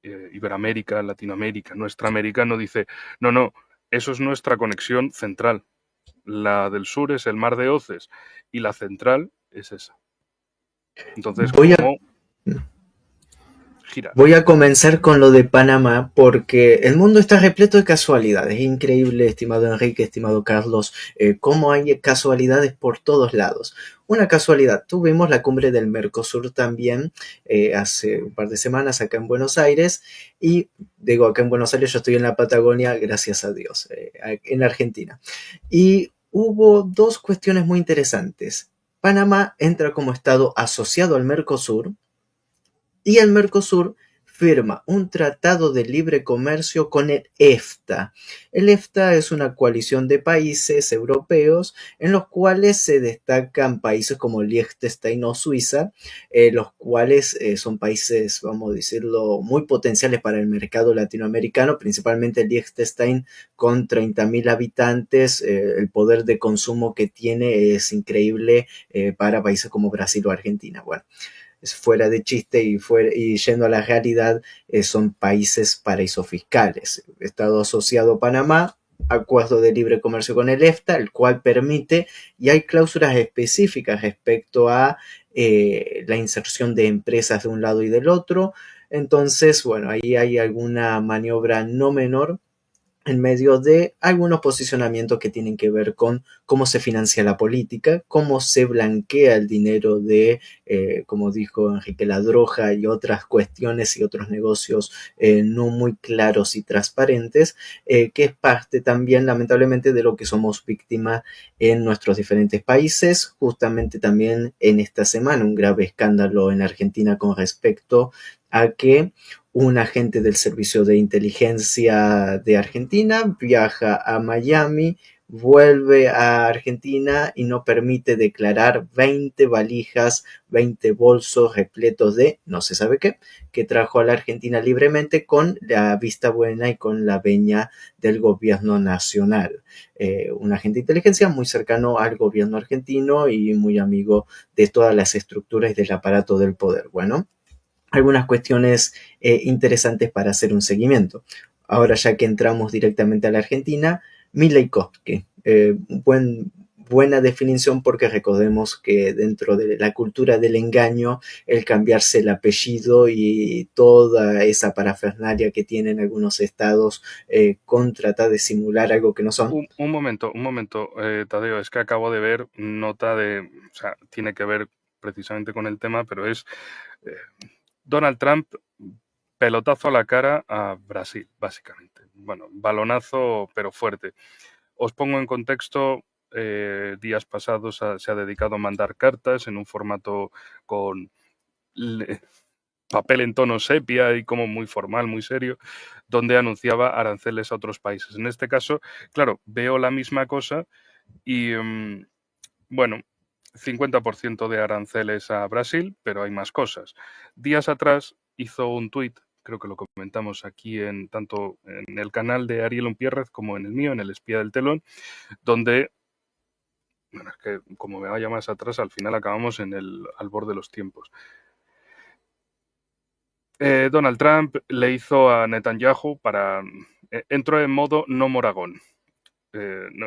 [SPEAKER 1] Iberoamérica, Latinoamérica, nuestra América no dice, no, no, eso es nuestra conexión central? La del sur es el mar de Oces y la central es esa. Entonces,
[SPEAKER 3] Voy a,
[SPEAKER 1] ¿cómo gira.
[SPEAKER 3] Voy a comenzar con lo de Panamá porque el mundo está repleto de casualidades. Es increíble, estimado Enrique, estimado Carlos, cómo hay casualidades por todos lados. Una casualidad, tuvimos la cumbre del Mercosur también hace un par de semanas acá en Buenos Aires y digo acá en Buenos Aires, yo estoy en la Patagonia, gracias a Dios, en Argentina. Y hubo dos cuestiones muy interesantes. Panamá entra como estado asociado al Mercosur y el Mercosur firma un tratado de libre comercio con el EFTA. El EFTA es una coalición de países europeos en los cuales se destacan países como Liechtenstein o Suiza, los cuales son países, vamos a decirlo, muy potenciales para el mercado latinoamericano, principalmente Liechtenstein con 30.000 habitantes. El poder de consumo que tiene es increíble para países como Brasil o Argentina. Bueno, fuera de chiste y yendo a la realidad, son países paraísos fiscales. Estado asociado a Panamá, acuerdo de libre comercio con el EFTA, el cual permite, y hay cláusulas específicas respecto a la inserción de empresas de un lado y del otro. Entonces, bueno, ahí hay alguna maniobra no menor en medio de algunos posicionamientos que tienen que ver con cómo se financia la política, cómo se blanquea el dinero de, como dijo Enrique Ladroja, y otras cuestiones y otros negocios no muy claros y transparentes, que es parte también, lamentablemente, de lo que somos víctimas en nuestros diferentes países. Justamente también en esta semana un grave escándalo en Argentina con respecto a que un agente del Servicio de Inteligencia de Argentina viaja a Miami, vuelve a Argentina y no permite declarar 20 valijas, 20 bolsos repletos de no se sabe qué, que trajo a la Argentina libremente con la vista buena y con la veña del gobierno nacional. Un agente de inteligencia muy cercano al gobierno argentino y muy amigo de todas las estructuras y del aparato del poder. Bueno, algunas cuestiones interesantes para hacer un seguimiento. Ahora ya que entramos directamente a la Argentina, Milei Koski, buena definición porque recordemos que dentro de la cultura del engaño, el cambiarse el apellido y toda esa parafernalia que tienen algunos estados con tratar de simular algo que no son.
[SPEAKER 1] Un momento, Tadeo, es que acabo de ver nota de, o sea, tiene que ver precisamente con el tema, pero es eh, Donald Trump, pelotazo a la cara a Brasil, básicamente. Bueno, balonazo, pero fuerte. Os pongo en contexto, días pasados se ha dedicado a mandar cartas en un formato con papel en tono sepia y como muy formal, muy serio, donde anunciaba aranceles a otros países. En este caso, claro, veo la misma cosa y, bueno, 50% de aranceles a Brasil, pero hay más cosas. Días atrás hizo un tuit, creo que lo comentamos aquí en tanto en el canal de Ariel Umpierrez como en el mío, en el Espía del Telón, donde, bueno, es que como me vaya más atrás, al final acabamos al borde de los tiempos. Donald Trump le hizo a Netanyahu entró en modo no Moragón.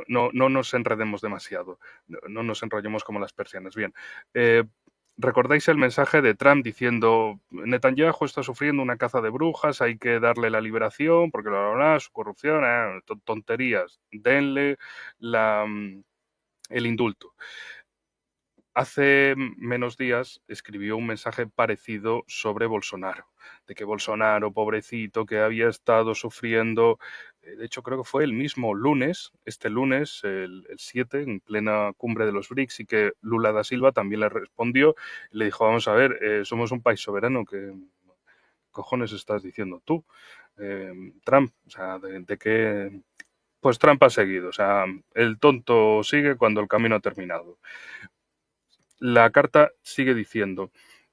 [SPEAKER 1] No nos enredemos demasiado, no nos enrollemos como las persianas. Bien, ¿recordáis el mensaje de Trump diciendo Netanyahu está sufriendo una caza de brujas, hay que darle la liberación porque su corrupción, tonterías, denle el indulto? Hace menos días escribió un mensaje parecido sobre Bolsonaro, de que Bolsonaro, pobrecito, que había estado sufriendo, de hecho creo que fue el mismo lunes, este lunes, el 7, en plena cumbre de los BRICS, y que Lula da Silva también le respondió, le dijo, vamos a ver, somos un país soberano, ¿qué cojones estás diciendo tú, Trump? O sea, de qué... Pues Trump ha seguido, o sea, el tonto sigue cuando el camino ha terminado. La carta sigue diciendo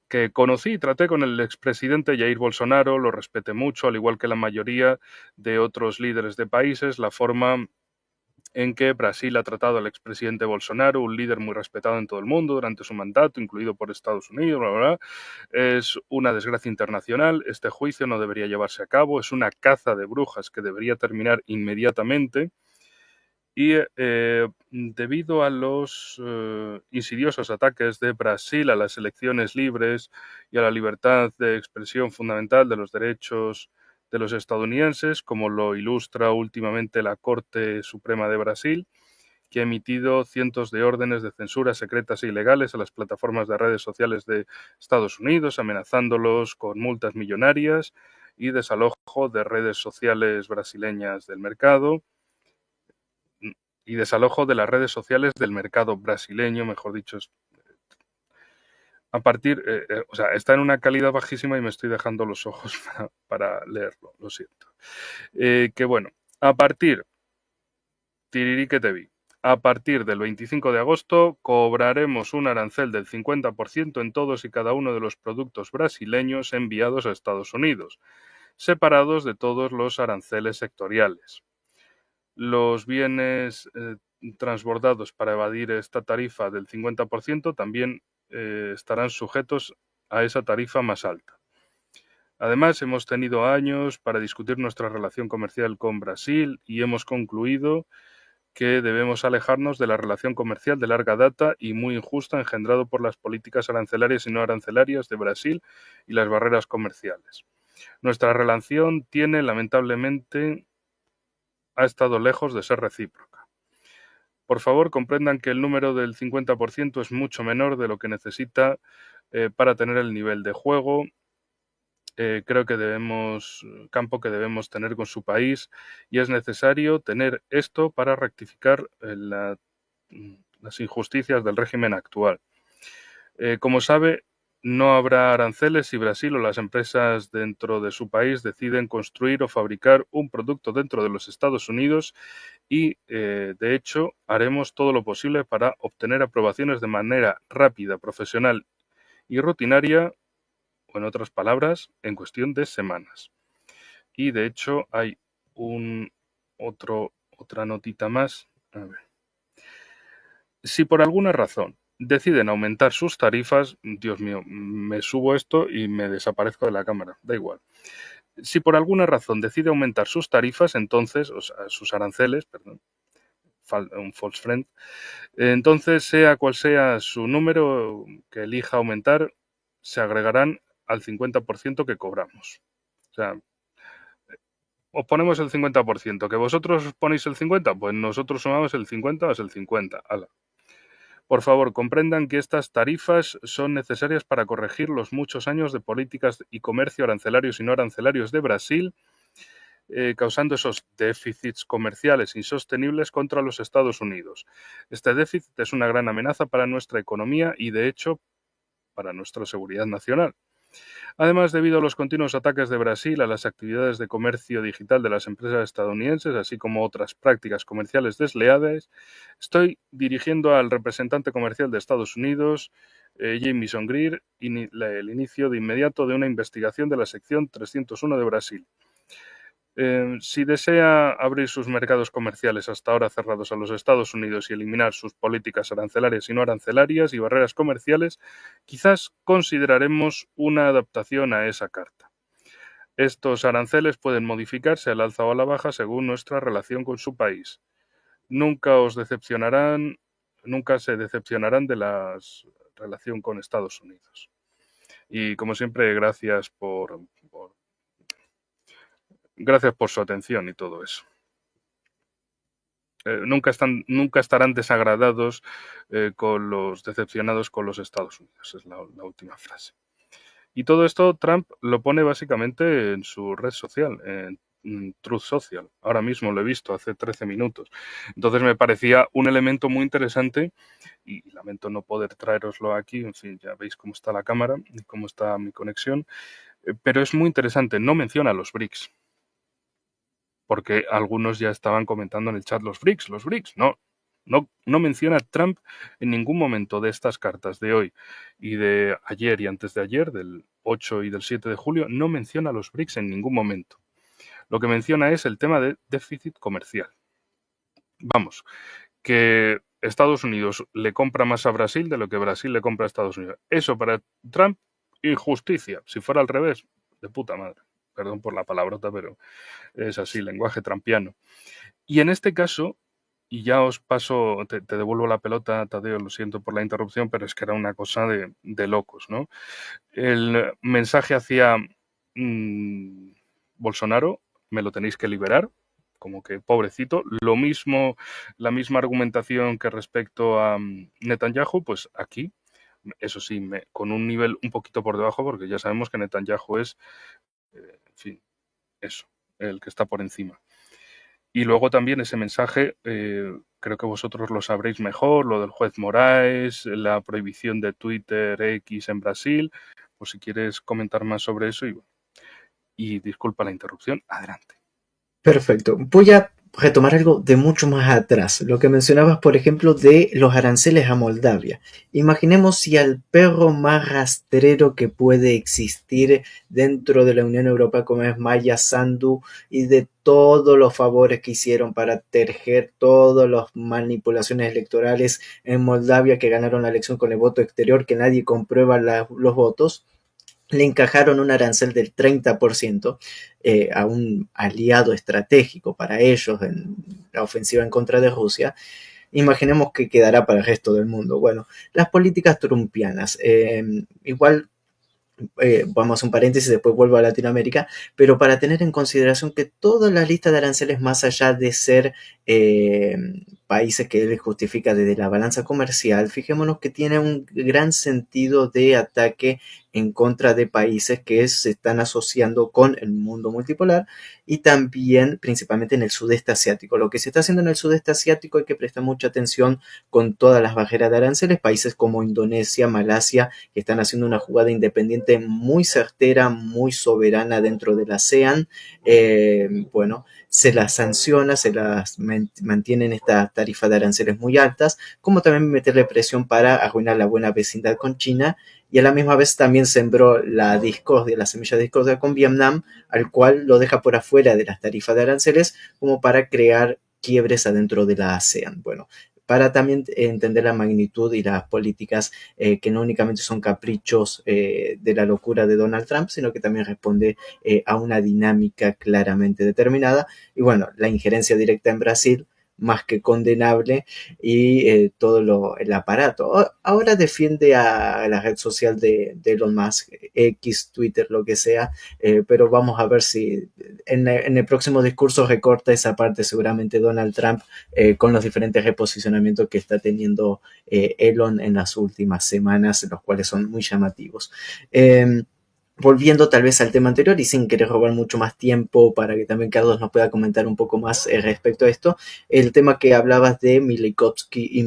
[SPEAKER 1] que conocí y traté con el expresidente Jair Bolsonaro, lo respeté mucho, al igual que la mayoría de otros líderes de países, la forma en que Brasil ha tratado al expresidente Bolsonaro, un líder muy respetado en todo el mundo durante su mandato, incluido por Estados Unidos, bla, bla, bla, es una desgracia internacional, este juicio no debería llevarse a cabo, es una caza de brujas que debería terminar inmediatamente. Y debido a los insidiosos ataques de Brasil a las elecciones libres y a la libertad de expresión fundamental de los derechos de los estadounidenses, como lo ilustra últimamente la Corte Suprema de Brasil, que ha emitido cientos de órdenes de censura secretas e ilegales a las plataformas de redes sociales de Estados Unidos, amenazándolos con multas millonarias y desalojo de redes sociales brasileñas del mercado y desalojo de las redes sociales del mercado brasileño, mejor dicho. A partir, o sea, está en una calidad bajísima y me estoy dejando los ojos para leerlo, lo siento. Que bueno, a partir, tirirí que te vi. A partir del 25 de agosto cobraremos un arancel del 50% en todos y cada uno de los productos brasileños enviados a Estados Unidos, separados de todos los aranceles sectoriales. Los bienes transbordados para evadir esta tarifa del 50% también estarán sujetos a esa tarifa más alta. Además, hemos tenido años para discutir nuestra relación comercial con Brasil y hemos concluido que debemos alejarnos de la relación comercial de larga data y muy injusta engendrado por las políticas arancelarias y no arancelarias de Brasil y las barreras comerciales. Nuestra relación tiene, lamentablemente, ha estado lejos de ser recíproca. Por favor, comprendan que el número del 50% es mucho menor de lo que necesita para tener el nivel de juego. Creo que campo que debemos tener con su país y es necesario tener esto para rectificar las injusticias del régimen actual. Como sabe, no habrá aranceles si Brasil o las empresas dentro de su país deciden construir o fabricar un producto dentro de los Estados Unidos y, de hecho, haremos todo lo posible para obtener aprobaciones de manera rápida, profesional y rutinaria, o en otras palabras, en cuestión de semanas. Y, de hecho, hay otra notita más. A ver. Si por alguna razón deciden aumentar sus tarifas, Dios mío, me subo esto y me desaparezco de la cámara, da igual. Si por alguna razón decide aumentar sus tarifas, entonces, o sea, sus aranceles, perdón, un false friend, entonces, sea cual sea su número que elija aumentar, se agregarán al 50% que cobramos. O sea, os ponemos el 50%, que vosotros ponéis el 50%, pues nosotros sumamos el 50 más el 50. ¡Hala! Por favor, comprendan que estas tarifas son necesarias para corregir los muchos años de políticas y comercio arancelarios y no arancelarios de Brasil, causando esos déficits comerciales insostenibles contra los Estados Unidos. Este déficit es una gran amenaza para nuestra economía y, de hecho, para nuestra seguridad nacional. Además, debido a los continuos ataques de Brasil a las actividades de comercio digital de las empresas estadounidenses, así como otras prácticas comerciales desleales, estoy dirigiendo al representante comercial de Estados Unidos, Jamieson Greer, el inicio de inmediato de una investigación de la sección 301 de Brasil. Si desea abrir sus mercados comerciales hasta ahora cerrados a los Estados Unidos y eliminar sus políticas arancelarias y no arancelarias y barreras comerciales, quizás consideraremos una adaptación a esa carta. Estos aranceles pueden modificarse al alza o a la baja según nuestra relación con su país. Nunca se decepcionarán de la relación con Estados Unidos. Y como siempre, gracias por su atención y todo eso. Nunca estarán desagradados decepcionados con los Estados Unidos. Es la última frase. Y todo esto Trump lo pone básicamente en su red social, en Truth Social. Ahora mismo lo he visto hace 13 minutos. Entonces me parecía un elemento muy interesante y lamento no poder traeroslo aquí. En fin, ya veis cómo está la cámara y cómo está mi conexión. Pero es muy interesante. No menciona los BRICS. Porque algunos ya estaban comentando en el chat los BRICS. No menciona Trump en ningún momento de estas cartas de hoy y de ayer y antes de ayer, del 8 y del 7 de julio, no menciona los BRICS en ningún momento. Lo que menciona es el tema de déficit comercial. Vamos, que Estados Unidos le compra más a Brasil de lo que Brasil le compra a Estados Unidos. Eso para Trump, injusticia. Si fuera al revés, de puta madre. Perdón por la palabrota, pero es así, lenguaje trampiano. Y en este caso, Y ya os paso, te devuelvo la pelota, Tadeo, lo siento por la interrupción, pero es que era una cosa de locos, ¿no? El mensaje hacia Bolsonaro, me lo tenéis que liberar, como que pobrecito. Lo mismo, la misma argumentación que respecto a Netanyahu, pues aquí, eso sí, con un nivel un poquito por debajo, porque ya sabemos que Netanyahu es, en fin, eso, el que está por encima. Y luego también ese mensaje, creo que vosotros lo sabréis mejor, lo del juez Moraes, la prohibición de Twitter X en Brasil, pues si quieres comentar más sobre eso y disculpa la interrupción, adelante.
[SPEAKER 3] Perfecto. Voy a retomar algo de mucho más atrás. Lo que mencionabas, por ejemplo, de los aranceles a Moldavia. Imaginemos si al perro más rastrero que puede existir dentro de la Unión Europea, como es Maya Sandu, y de todos los favores que hicieron para terger todas las manipulaciones electorales en Moldavia, que ganaron la elección con el voto exterior, que nadie comprueba los votos, le encajaron un arancel del 30% a un aliado estratégico para ellos en la ofensiva en contra de Rusia. Imaginemos que quedará para el resto del mundo. Bueno, las políticas trumpianas. Igual vamos a un paréntesis, después vuelvo a Latinoamérica, pero para tener en consideración que toda la lista de aranceles, más allá de ser países que él justifica desde la balanza comercial, fijémonos que tiene un gran sentido de ataque en contra de países que se están asociando con el mundo multipolar y también principalmente en el sudeste asiático. Lo que se está haciendo en el sudeste asiático hay que prestar mucha atención con todas las barreras de aranceles, países como Indonesia, Malasia, que están haciendo una jugada independiente muy certera, muy soberana dentro de la ASEAN. Bueno, se las sanciona, se las mantienen esta tarifa de aranceles muy altas, como también meterle presión para arruinar la buena vecindad con China y a la misma vez también sembró la discordia, la semilla de discordia con Vietnam, al cual lo deja por afuera de las tarifas de aranceles como para crear quiebres adentro de la ASEAN. Bueno, para también entender la magnitud y las políticas que no únicamente son caprichos de la locura de Donald Trump, sino que también responde a una dinámica claramente determinada. Y bueno, la injerencia directa en Brasil, más que condenable, y el aparato. Ahora defiende a la red social de Elon Musk, X, Twitter, lo que sea, pero vamos a ver si en el próximo discurso recorta esa parte seguramente Donald Trump con los diferentes reposicionamientos que está teniendo Elon en las últimas semanas, los cuales son muy llamativos. Volviendo tal vez al tema anterior y sin querer robar mucho más tiempo para que también Carlos nos pueda comentar un poco más respecto a esto, el tema que hablabas de Mileikovsky,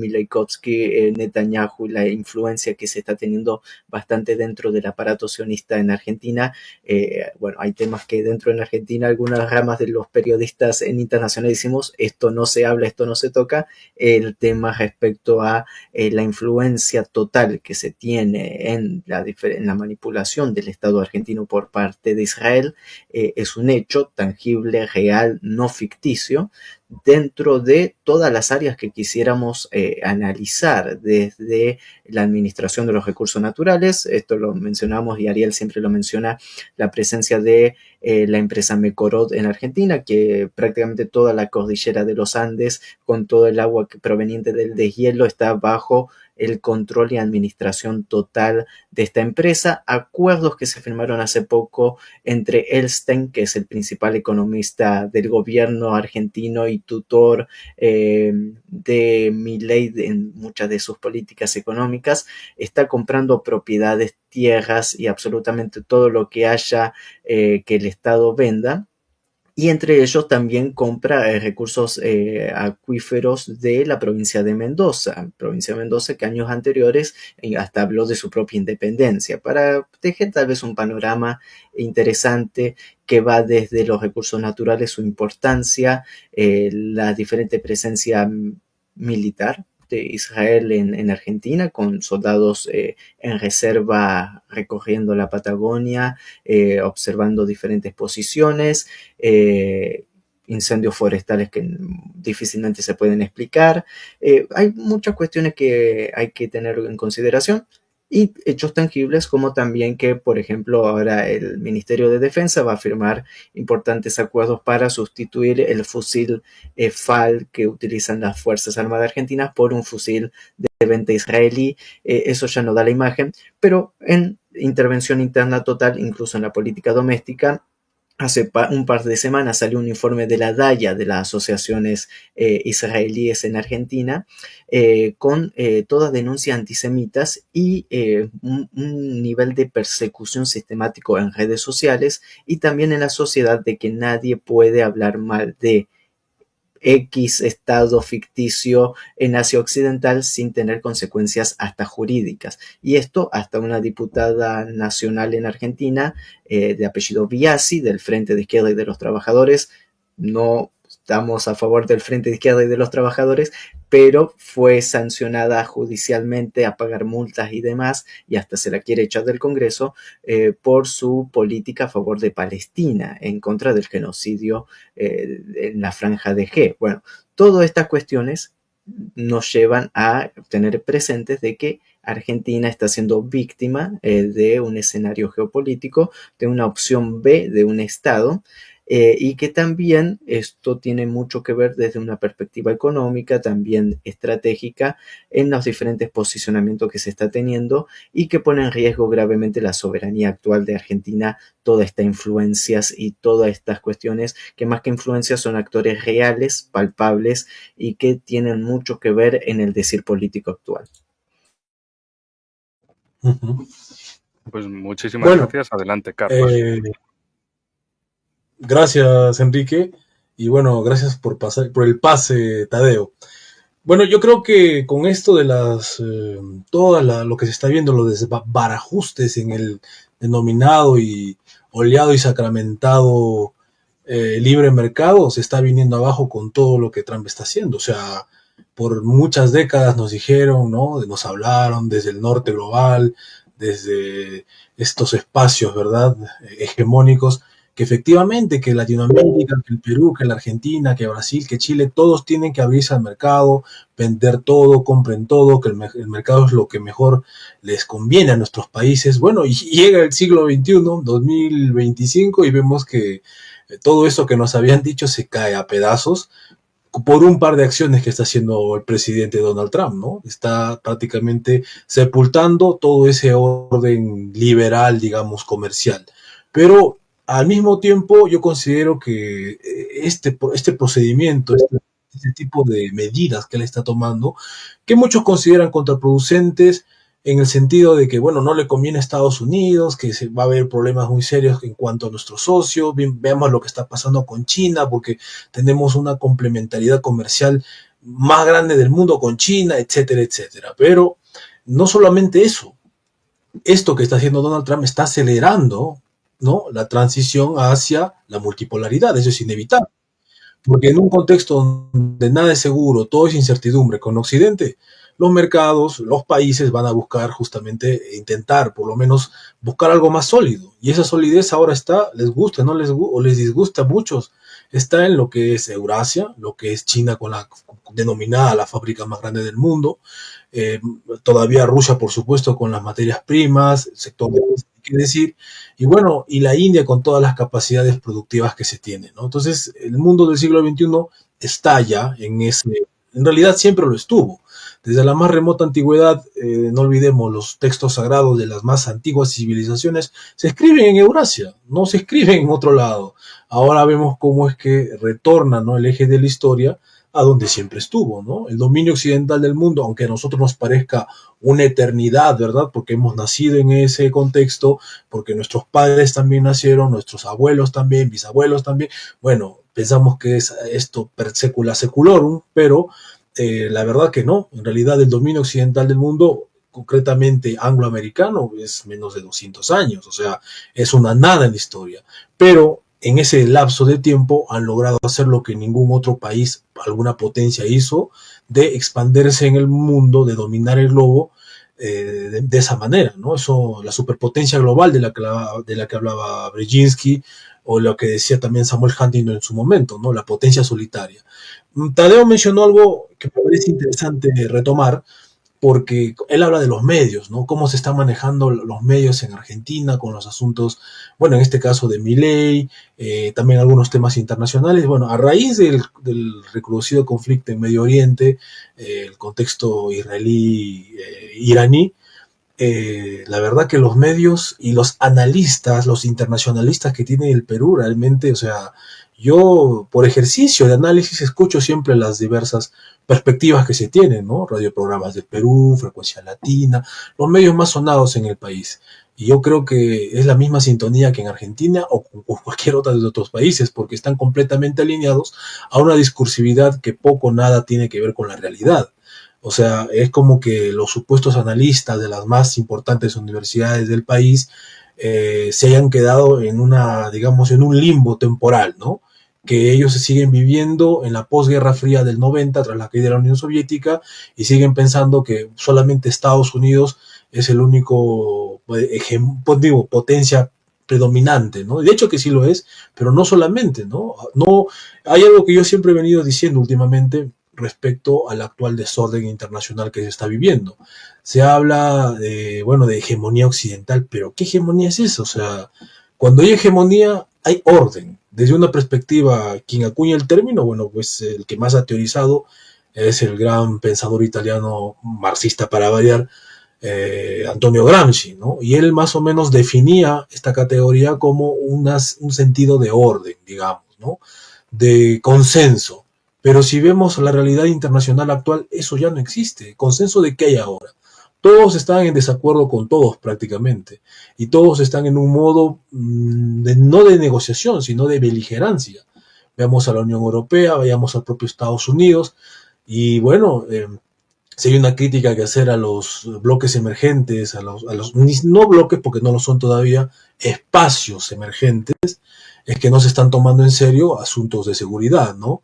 [SPEAKER 3] Netanyahu y la influencia que se está teniendo bastante dentro del aparato sionista en Argentina. Bueno, hay temas que dentro en Argentina algunas ramas de los periodistas en internacional decimos esto no se habla, esto no se toca. El tema respecto a la influencia total que se tiene en la manipulación del Estado argentino por parte de Israel es un hecho tangible, real, no ficticio, dentro de todas las áreas que quisiéramos analizar, desde la administración de los recursos naturales, esto lo mencionamos y Ariel siempre lo menciona, la presencia de la empresa Mecorot en Argentina, que prácticamente toda la cordillera de los Andes, con todo el agua proveniente del deshielo, está bajo el control y administración total de esta empresa. Acuerdos que se firmaron hace poco entre Elstein, que es el principal economista del gobierno argentino y tutor de Milei en muchas de sus políticas económicas, está comprando propiedades, tierras y absolutamente todo lo que haya que el Estado venda, y entre ellos también compra recursos acuíferos de la provincia de Mendoza, que años anteriores hasta habló de su propia independencia, para tejer tal vez un panorama interesante que va desde los recursos naturales, su importancia, la diferente presencia militar de Israel en Argentina, con soldados en reserva recorriendo la Patagonia, observando diferentes posiciones, incendios forestales que difícilmente se pueden explicar. Hay muchas cuestiones que hay que tener en consideración. y hechos tangibles como también que, por ejemplo, ahora el Ministerio de Defensa va a firmar importantes acuerdos para sustituir el fusil FAL que utilizan las Fuerzas Armadas Argentinas por un fusil de venta israelí. Eso ya no da la imagen, pero en intervención interna total, incluso en la política doméstica, hace un par de semanas salió un informe de la DAIA, de las asociaciones israelíes en Argentina, con todas denuncias antisemitas y un nivel de persecución sistemático en redes sociales y también en la sociedad de que nadie puede hablar mal de X estado ficticio en Asia Occidental sin tener consecuencias hasta jurídicas. Y esto hasta una diputada nacional en Argentina de apellido Biasi, del Frente de Izquierda y de los Trabajadores. No estamos a favor del Frente de Izquierda y de los Trabajadores, pero fue sancionada judicialmente a pagar multas y demás, y hasta se la quiere echar del Congreso por su política a favor de Palestina, en contra del genocidio en la franja de G. Bueno, todas estas cuestiones nos llevan a tener presentes de que Argentina está siendo víctima de un escenario geopolítico, de una opción B de un Estado, y que también esto tiene mucho que ver desde una perspectiva económica, también estratégica, en los diferentes posicionamientos que se está teniendo y que pone en riesgo gravemente la soberanía actual de Argentina, todas estas influencias y todas estas cuestiones que más que influencias son actores reales, palpables y que tienen mucho que ver en el decir político actual.
[SPEAKER 1] Pues muchísimas gracias. Adelante, Carlos.
[SPEAKER 2] Gracias, Enrique. Y bueno, gracias por el pase, Tadeo. Bueno, yo creo que con esto de lo que se está viendo, los desbarajustes en el denominado y oleado y sacramentado libre mercado, se está viniendo abajo con todo lo que Trump está haciendo. O sea, por muchas décadas nos dijeron, ¿no? Nos hablaron desde el norte global, desde estos espacios, ¿verdad? Hegemónicos, que efectivamente que Latinoamérica, que el Perú, que la Argentina, que Brasil, que Chile, todos tienen que abrirse al mercado, vender todo, compren todo, que el mercado es lo que mejor les conviene a nuestros países. Bueno, y llega el siglo XXI, 2025, y vemos que todo eso que nos habían dicho se cae a pedazos por un par de acciones que está haciendo el presidente Donald Trump, ¿no? Está prácticamente sepultando todo ese orden liberal, digamos, comercial. Pero al mismo tiempo, yo considero que este procedimiento, este tipo de medidas que él está tomando, que muchos consideran contraproducentes en el sentido de que, bueno, no le conviene a Estados Unidos, que va a haber problemas muy serios en cuanto a nuestros socios, veamos lo que está pasando con China, porque tenemos una complementariedad comercial más grande del mundo con China, etcétera, etcétera. Pero no solamente eso, esto que está haciendo Donald Trump está acelerando, ¿no?, la transición hacia la multipolaridad. Eso es inevitable, porque en un contexto donde nada es seguro, todo es incertidumbre con Occidente, los mercados, los países van a buscar justamente intentar por lo menos buscar algo más sólido, y esa solidez ahora está, les gusta, no les o les disgusta a muchos, está en lo que es Eurasia, lo que es China con la denominada la fábrica más grande del mundo, todavía Rusia, por supuesto, con las materias primas, sector de qué decir, y bueno, y la India con todas las capacidades productivas que se tienen, ¿no? Entonces, el mundo del siglo XXI está ya en realidad siempre lo estuvo. Desde la más remota antigüedad, no olvidemos, los textos sagrados de las más antiguas civilizaciones se escriben en Eurasia, no se escriben en otro lado. Ahora vemos cómo es que retorna, ¿no?, el eje de la historia a donde siempre estuvo, ¿no? El dominio occidental del mundo, aunque a nosotros nos parezca una eternidad, ¿verdad? Porque hemos nacido en ese contexto, porque nuestros padres también nacieron, nuestros abuelos también, bisabuelos también. Bueno, pensamos que es esto per secula seculorum, pero la verdad que no. En realidad el dominio occidental del mundo, concretamente angloamericano, es menos de 200 años, o sea, es una nada en la historia. Pero en ese lapso de tiempo han logrado hacer lo que ningún otro país, alguna potencia hizo, de expandirse en el mundo, de dominar el globo de esa manera, ¿no? Eso, la superpotencia global de la que hablaba Brzezinski, o lo que decía también Samuel Huntington en su momento, ¿no? La potencia solitaria. Tadeo mencionó algo que me parece interesante retomar, porque él habla de los medios, ¿no? Cómo se están manejando los medios en Argentina con los asuntos, bueno, en este caso de Milei, también algunos temas internacionales. Bueno, a raíz del recrudecido conflicto en Medio Oriente, el contexto israelí-iraní, la verdad que los medios y los analistas, los internacionalistas que tiene el Perú, realmente, o sea, yo por ejercicio de análisis escucho siempre las diversas perspectivas que se tienen, ¿no? Radioprogramas del Perú, Frecuencia Latina, los medios más sonados en el país. Y yo creo que es la misma sintonía que en Argentina o con cualquier otra de otros países, porque están completamente alineados a una discursividad que poco o nada tiene que ver con la realidad. O sea, es como que los supuestos analistas de las más importantes universidades del país se hayan quedado en una, digamos, en un limbo temporal, ¿no? Que ellos se siguen viviendo en la posguerra fría del 90 tras la caída de la Unión Soviética y siguen pensando que solamente Estados Unidos es el único digo, potencia predominante, ¿no? De hecho que sí lo es, pero no solamente, ¿no? No, hay algo que yo siempre he venido diciendo últimamente respecto al actual desorden internacional que se está viviendo. Se habla de, bueno, de hegemonía occidental, pero ¿qué hegemonía es eso? O sea, cuando hay hegemonía, hay orden. Desde una perspectiva, quien acuña el término, bueno, pues el que más ha teorizado es el gran pensador italiano marxista para variar, Antonio Gramsci, ¿no? Y él más o menos definía esta categoría como un sentido de orden, digamos, ¿no? De consenso. Pero si vemos la realidad internacional actual, eso ya no existe. ¿Consenso de qué hay ahora? Todos están en desacuerdo con todos prácticamente. Y todos están en un modo no de negociación, sino de beligerancia. Veamos a la Unión Europea, vayamos al propio Estados Unidos. Y bueno, si hay una crítica que hacer a los bloques emergentes, a los no bloques porque no lo son todavía, espacios emergentes, es que no se están tomando en serio asuntos de seguridad, ¿no?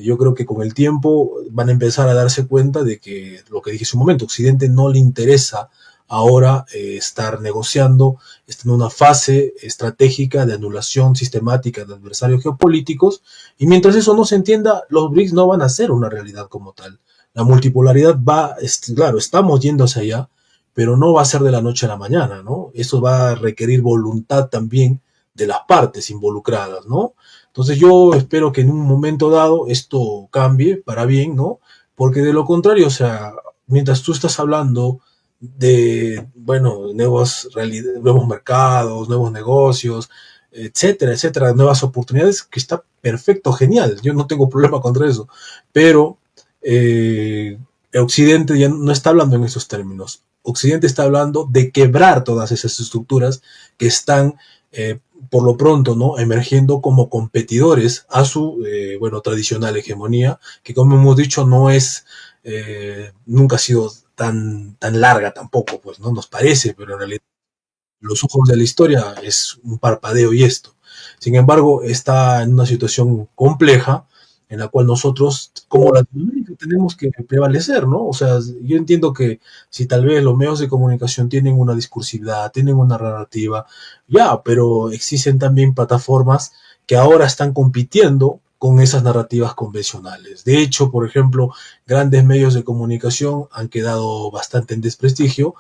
[SPEAKER 2] Yo creo que con el tiempo van a empezar a darse cuenta de que lo que dije hace un momento, Occidente no le interesa ahora estar negociando, está en una fase estratégica de anulación sistemática de adversarios geopolíticos, y mientras eso no se entienda, los BRICS no van a ser una realidad como tal. La multipolaridad va, claro, estamos yendo hacia allá, pero no va a ser de la noche a la mañana, ¿no? Eso va a requerir voluntad también de las partes involucradas, ¿no? Entonces yo espero que en un momento dado esto cambie para bien, ¿no? Porque de lo contrario, o sea, mientras tú estás hablando de, bueno, nuevos mercados, nuevos negocios, etcétera, etcétera, nuevas oportunidades, que está perfecto, genial, yo no tengo problema contra eso, pero el Occidente ya no está hablando en esos términos. Occidente está hablando de quebrar todas esas estructuras que están por lo pronto, ¿no? Emergiendo como competidores a su, bueno, tradicional hegemonía, que como hemos dicho no es, nunca ha sido tan larga tampoco, pues, ¿no? Nos parece, pero en realidad los ojos de la historia es un parpadeo y esto. Sin embargo, está en una situación compleja en la cual nosotros, como Latinoamérica, tenemos que prevalecer, ¿no? O sea, yo entiendo que si tal vez los medios de comunicación tienen una discursividad, tienen una narrativa, ya, pero existen también plataformas que ahora están compitiendo con esas narrativas convencionales. De hecho, por ejemplo, grandes medios de comunicación han quedado bastante en desprestigio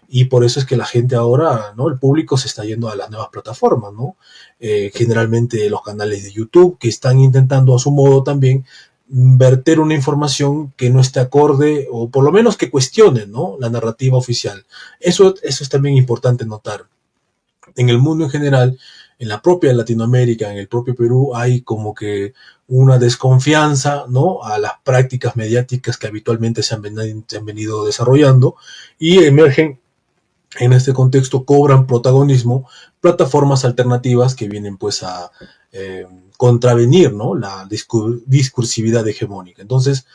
[SPEAKER 2] y por eso es que la gente ahora, ¿no? El público se está yendo a las nuevas plataformas, ¿no? Generalmente los canales de YouTube que están intentando a su modo también verter una información que no esté acorde o por lo menos que cuestione, ¿no? La narrativa oficial. Eso es también importante notar. En el mundo en general, en la propia Latinoamérica, en el propio Perú, hay como que una desconfianza, ¿no? A las prácticas mediáticas que habitualmente se han venido desarrollando y emergen en este contexto, cobran protagonismo plataformas alternativas que vienen pues a contravenir, ¿no? La discursividad hegemónica. Entonces,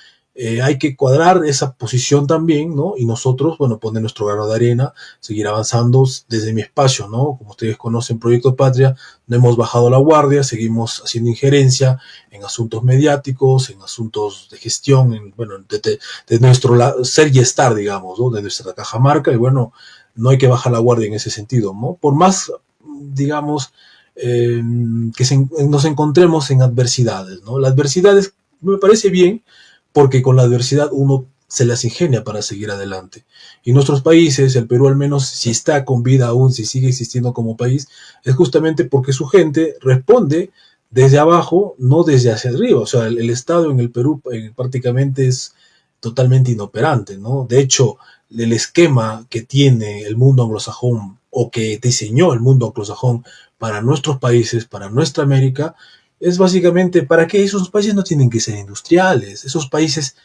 [SPEAKER 2] hay que cuadrar esa posición también, ¿no? Y nosotros, bueno, poner nuestro grano de arena, seguir avanzando desde mi espacio, ¿no? Como ustedes conocen, Proyecto Patria, no hemos bajado la guardia, seguimos haciendo injerencia en asuntos mediáticos, en asuntos de gestión, bueno, de nuestro ser y estar, digamos, ¿no? De nuestra cajamarca, y bueno, no hay que bajar la guardia en ese sentido, ¿no? Por más, digamos, que nos encontremos en adversidades, ¿no? La adversidad me parece bien porque con la adversidad uno se las ingenia para seguir adelante. Y nuestros países, el Perú al menos, si está con vida aún, si sigue existiendo como país, es justamente porque su gente responde desde abajo, no desde hacia arriba. O sea, el Estado en el Perú prácticamente es totalmente inoperante, ¿no? De hecho, el esquema que tiene el mundo anglosajón o que diseñó el mundo anglosajón para nuestros países, para nuestra América, es básicamente para que esos países no tienen que ser industriales, esos países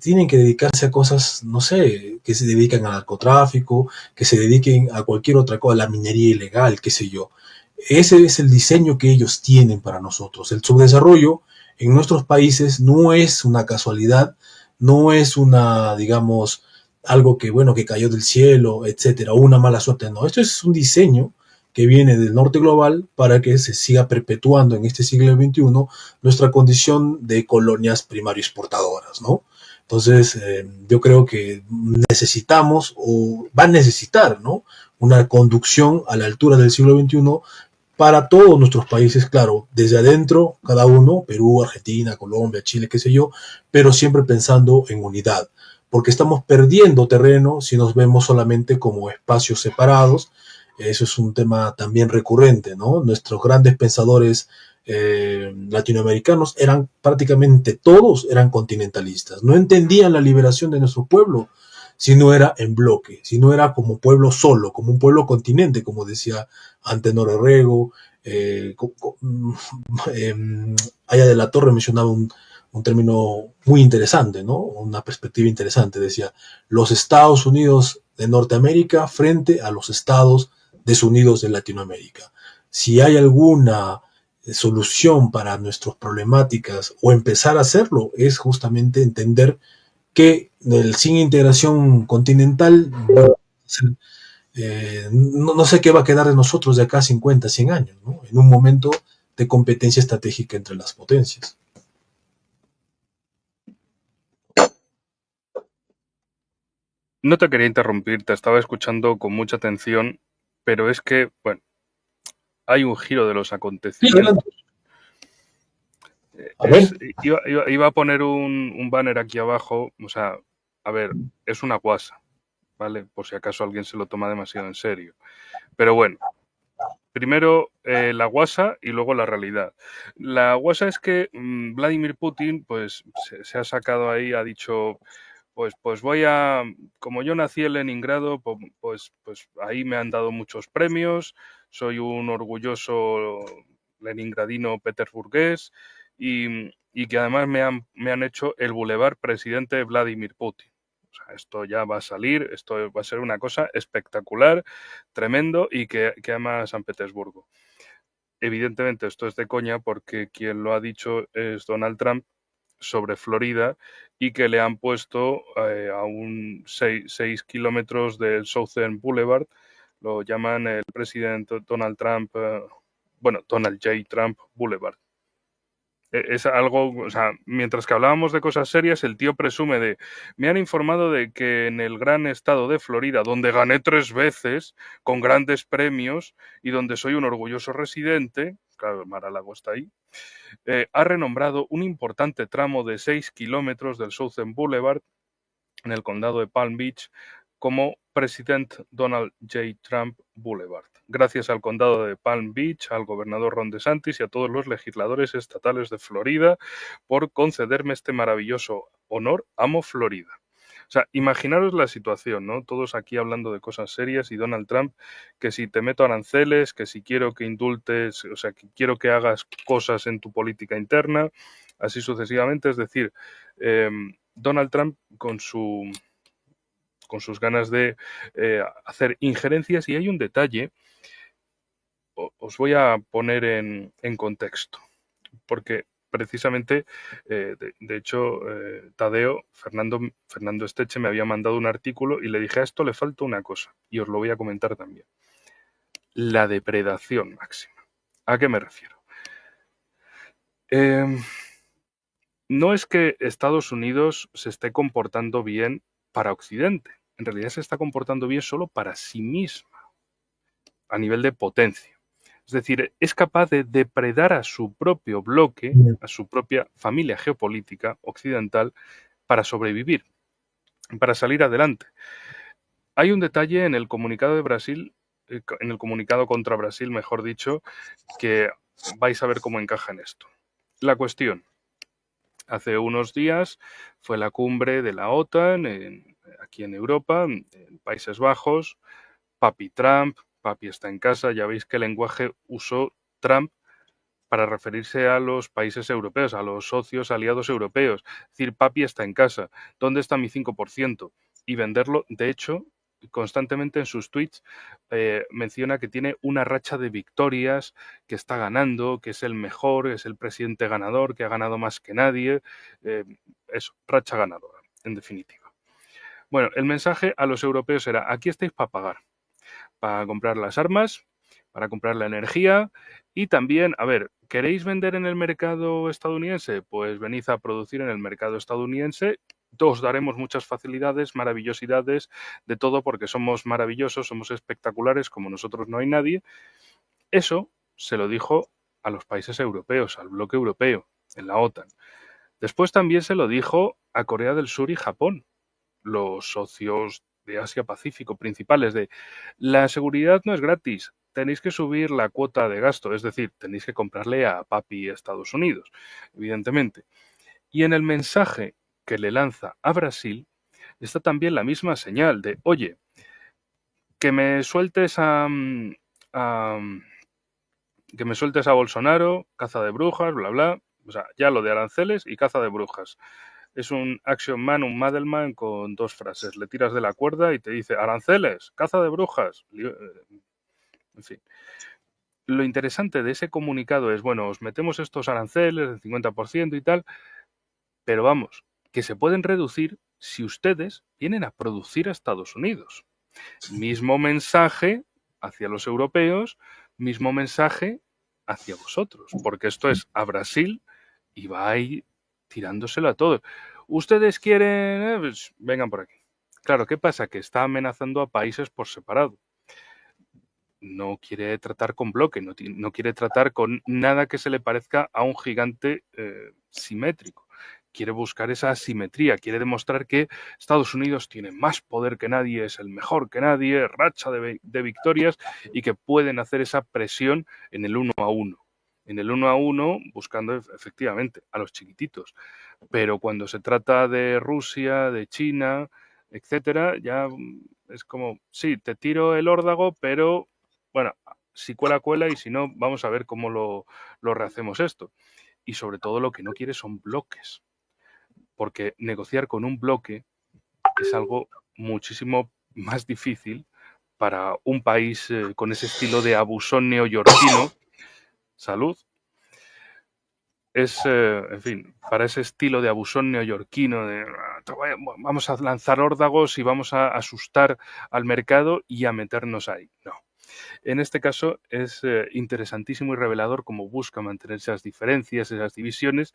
[SPEAKER 2] tienen que dedicarse a cosas, no sé, que se dedican al narcotráfico, que se dediquen a cualquier otra cosa, a la minería ilegal, qué sé yo. Ese es el diseño que ellos tienen para nosotros. El subdesarrollo en nuestros países no es una casualidad, no es una, digamos, algo que, bueno, que cayó del cielo, etcétera, o una mala suerte. No, esto es un diseño que viene del norte global para que se siga perpetuando en este siglo XXI nuestra condición de colonias primario exportadoras, ¿no? Entonces, yo creo que necesitamos o va a necesitar, ¿no? Una conducción a la altura del siglo XXI para todos nuestros países, claro, desde adentro, cada uno, Perú, Argentina, Colombia, Chile, qué sé yo, pero siempre pensando en unidad, porque estamos perdiendo terreno si nos vemos solamente como espacios separados. Eso es un tema también recurrente, ¿no? Nuestros grandes pensadores latinoamericanos eran prácticamente todos eran continentalistas, no entendían la liberación de nuestro pueblo si no era en bloque, si no era como pueblo solo, como un pueblo continente, como decía Antenor Herrego, eh, Aya de la Torre mencionaba un término muy interesante, ¿no? Una perspectiva interesante. Decía, los Estados Unidos de Norteamérica frente a los Estados desunidos de Latinoamérica. Si hay alguna solución para nuestras problemáticas o empezar a hacerlo, es justamente entender que sin integración continental, bueno, no sé qué va a quedar de nosotros de acá a 50, 100 años, ¿no? En un momento de competencia estratégica entre las potencias.
[SPEAKER 1] No te quería interrumpir, te estaba escuchando con mucha atención, pero es que, bueno, hay un giro de los
[SPEAKER 2] Sí,
[SPEAKER 1] acontecimientos.
[SPEAKER 2] adelante. A ver.
[SPEAKER 1] Iba a poner un banner aquí abajo, o sea, a ver, es una guasa, ¿vale? Por si acaso alguien se lo toma demasiado en serio. Pero bueno, primero la guasa y luego la realidad. La guasa es que Vladimir Putin, pues, se ha sacado ahí, ha dicho, pues voy a, como yo nací en Leningrado, pues ahí me han dado muchos premios, soy un orgulloso leningradino petersburgués y que además me han hecho el Boulevard Presidente Vladimir Putin. O sea, esto ya va a salir, esto va a ser una cosa espectacular, tremendo y que ama San Petersburgo. Evidentemente esto es de coña porque quien lo ha dicho es Donald Trump sobre Florida y que le han puesto a un 6 kilómetros del Southern Boulevard, lo llaman el presidente Donald Trump, bueno, Donald J. Trump Boulevard. Es algo, o sea, mientras que hablábamos de cosas serias, el tío presume de, me han informado de que en el gran estado de Florida, donde gané 3 veces, con grandes premios y donde soy un orgulloso residente, claro, Mar-a-Lago está ahí, ha renombrado un importante tramo de 6 kilómetros del Southern Boulevard en el condado de Palm Beach como President Donald J. Trump Boulevard. Gracias al condado de Palm Beach, al gobernador Ron DeSantis y a todos los legisladores estatales de Florida por concederme este maravilloso honor. Amo Florida. O sea, imaginaros la situación, ¿no? Todos aquí hablando de cosas serias y Donald Trump, que si te meto aranceles, que si quiero que indultes, o sea, que quiero que hagas cosas en tu política interna, así sucesivamente. Es decir, Donald Trump con sus ganas de hacer injerencias. Y hay un detalle, os voy a poner en contexto, porque precisamente, de hecho, Tadeo, Fernando Esteche me había mandado un artículo y le dije, a esto le falta una cosa, y os lo voy a comentar también. La depredación máxima. ¿A qué me refiero? No es que Estados Unidos se esté comportando bien para Occidente, en realidad se está comportando bien solo para sí misma, a nivel de potencia. Es decir, es capaz de depredar a su propio bloque, a su propia familia geopolítica occidental, para sobrevivir. para salir adelante. Hay un detalle en el comunicado de Brasil, en el comunicado contra Brasil, mejor dicho, que vais a ver cómo encaja en esto. La cuestión. Hace unos días fue la cumbre de la OTAN aquí en Europa, en Países Bajos. Papi Trump, papi está en casa. Ya veis qué lenguaje usó Trump para referirse a los países europeos, a los socios aliados europeos. Es decir, papi está en casa. ¿Dónde está mi 5%? Y venderlo. De hecho, constantemente en sus tweets menciona que tiene una racha de victorias, que está ganando, que es el mejor, es el presidente ganador, que ha ganado más que nadie. Eso, racha ganadora, en definitiva. Bueno, el mensaje a los europeos era: aquí estáis para pagar, para comprar las armas, para comprar la energía y también, a ver, ¿queréis vender en el mercado estadounidense? Pues venid a producir en el mercado estadounidense. Os daremos muchas facilidades, maravillosidades, de todo, porque somos maravillosos, somos espectaculares, como nosotros no hay nadie. Eso se lo dijo a los países europeos, al bloque europeo, en la OTAN. Después también se lo dijo a Corea del Sur y Japón, los socios de Asia-Pacífico principales, de la seguridad no es gratis, tenéis que subir la cuota de gasto, es decir, tenéis que comprarle a papi Estados Unidos, evidentemente. Y en el mensaje que le lanza a Brasil está también la misma señal de: oye, que me sueltes que me sueltes a Bolsonaro, caza de brujas, bla, bla. O sea, ya lo de aranceles y caza de brujas. Es un action man, un Madelman con dos frases. Le tiras de la cuerda y te dice: aranceles, caza de brujas. En fin. Lo interesante de ese comunicado es: bueno, os metemos estos aranceles del 50% y tal, pero vamos, que se pueden reducir si ustedes vienen a producir a Estados Unidos. Mismo mensaje hacia los europeos, mismo mensaje hacia vosotros, porque esto es a Brasil y va ahí tirándoselo a todos. Ustedes quieren, pues vengan por aquí. Claro, ¿qué pasa? Que está amenazando a países por separado. No quiere tratar con bloque, no quiere tratar con nada que se le parezca a un gigante simétrico. Quiere buscar esa asimetría, quiere demostrar que Estados Unidos tiene más poder que nadie, es el mejor que nadie, racha de victorias, y que pueden hacer esa presión en el 1-1. En el 1-1, buscando efectivamente a los chiquititos. Pero cuando se trata de Rusia, de China, etcétera, ya es como: sí, te tiro el órdago, pero bueno, si cuela, cuela, y si no, vamos a ver cómo lo rehacemos esto. Y sobre todo, lo que no quiere son bloques, porque negociar con un bloque es algo muchísimo más difícil para un país con ese estilo de abusón neoyorquino. Salud. Es, en fin, para ese estilo de abusón neoyorquino, de vamos a lanzar órdagos y vamos a asustar al mercado y a meternos ahí. No. En este caso es interesantísimo y revelador cómo busca mantener esas diferencias, esas divisiones,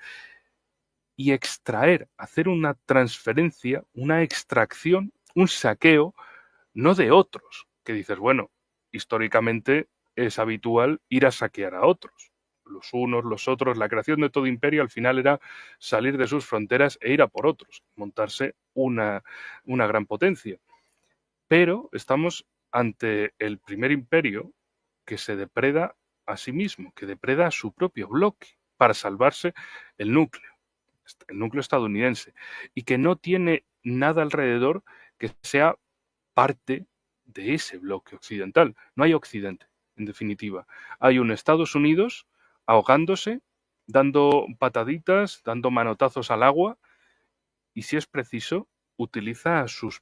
[SPEAKER 1] y extraer, hacer una transferencia, una extracción, un saqueo, no de otros, que dices, bueno, históricamente es habitual ir a saquear a otros. Los unos, los otros, la creación de todo imperio al final era salir de sus fronteras e ir a por otros, montarse una gran potencia. Pero estamos ante el primer imperio que se depreda a sí mismo, que depreda a su propio bloque para salvarse el núcleo estadounidense, y que no tiene nada alrededor que sea parte de ese bloque occidental. No hay Occidente, en definitiva. Hay un Estados Unidos ahogándose, dando pataditas, dando manotazos al agua, y si es preciso, utiliza a sus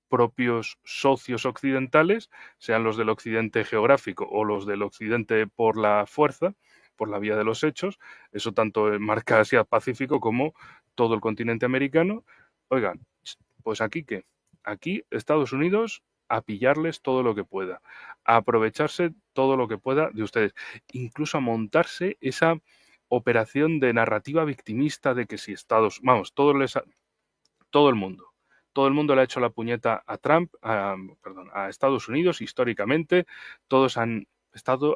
[SPEAKER 1] propios socios occidentales, sean los del occidente geográfico o los del occidente por la fuerza, por la vía de los hechos. Eso tanto marca Asia-Pacífico como todo el continente americano. Oigan, pues aquí qué, aquí Estados Unidos a pillarles todo lo que pueda, a aprovecharse todo lo que pueda de ustedes, incluso a montarse esa operación de narrativa victimista de que si vamos, todo el mundo. Todo el mundo le ha hecho la puñeta a Trump, a Estados Unidos históricamente. Todos han estado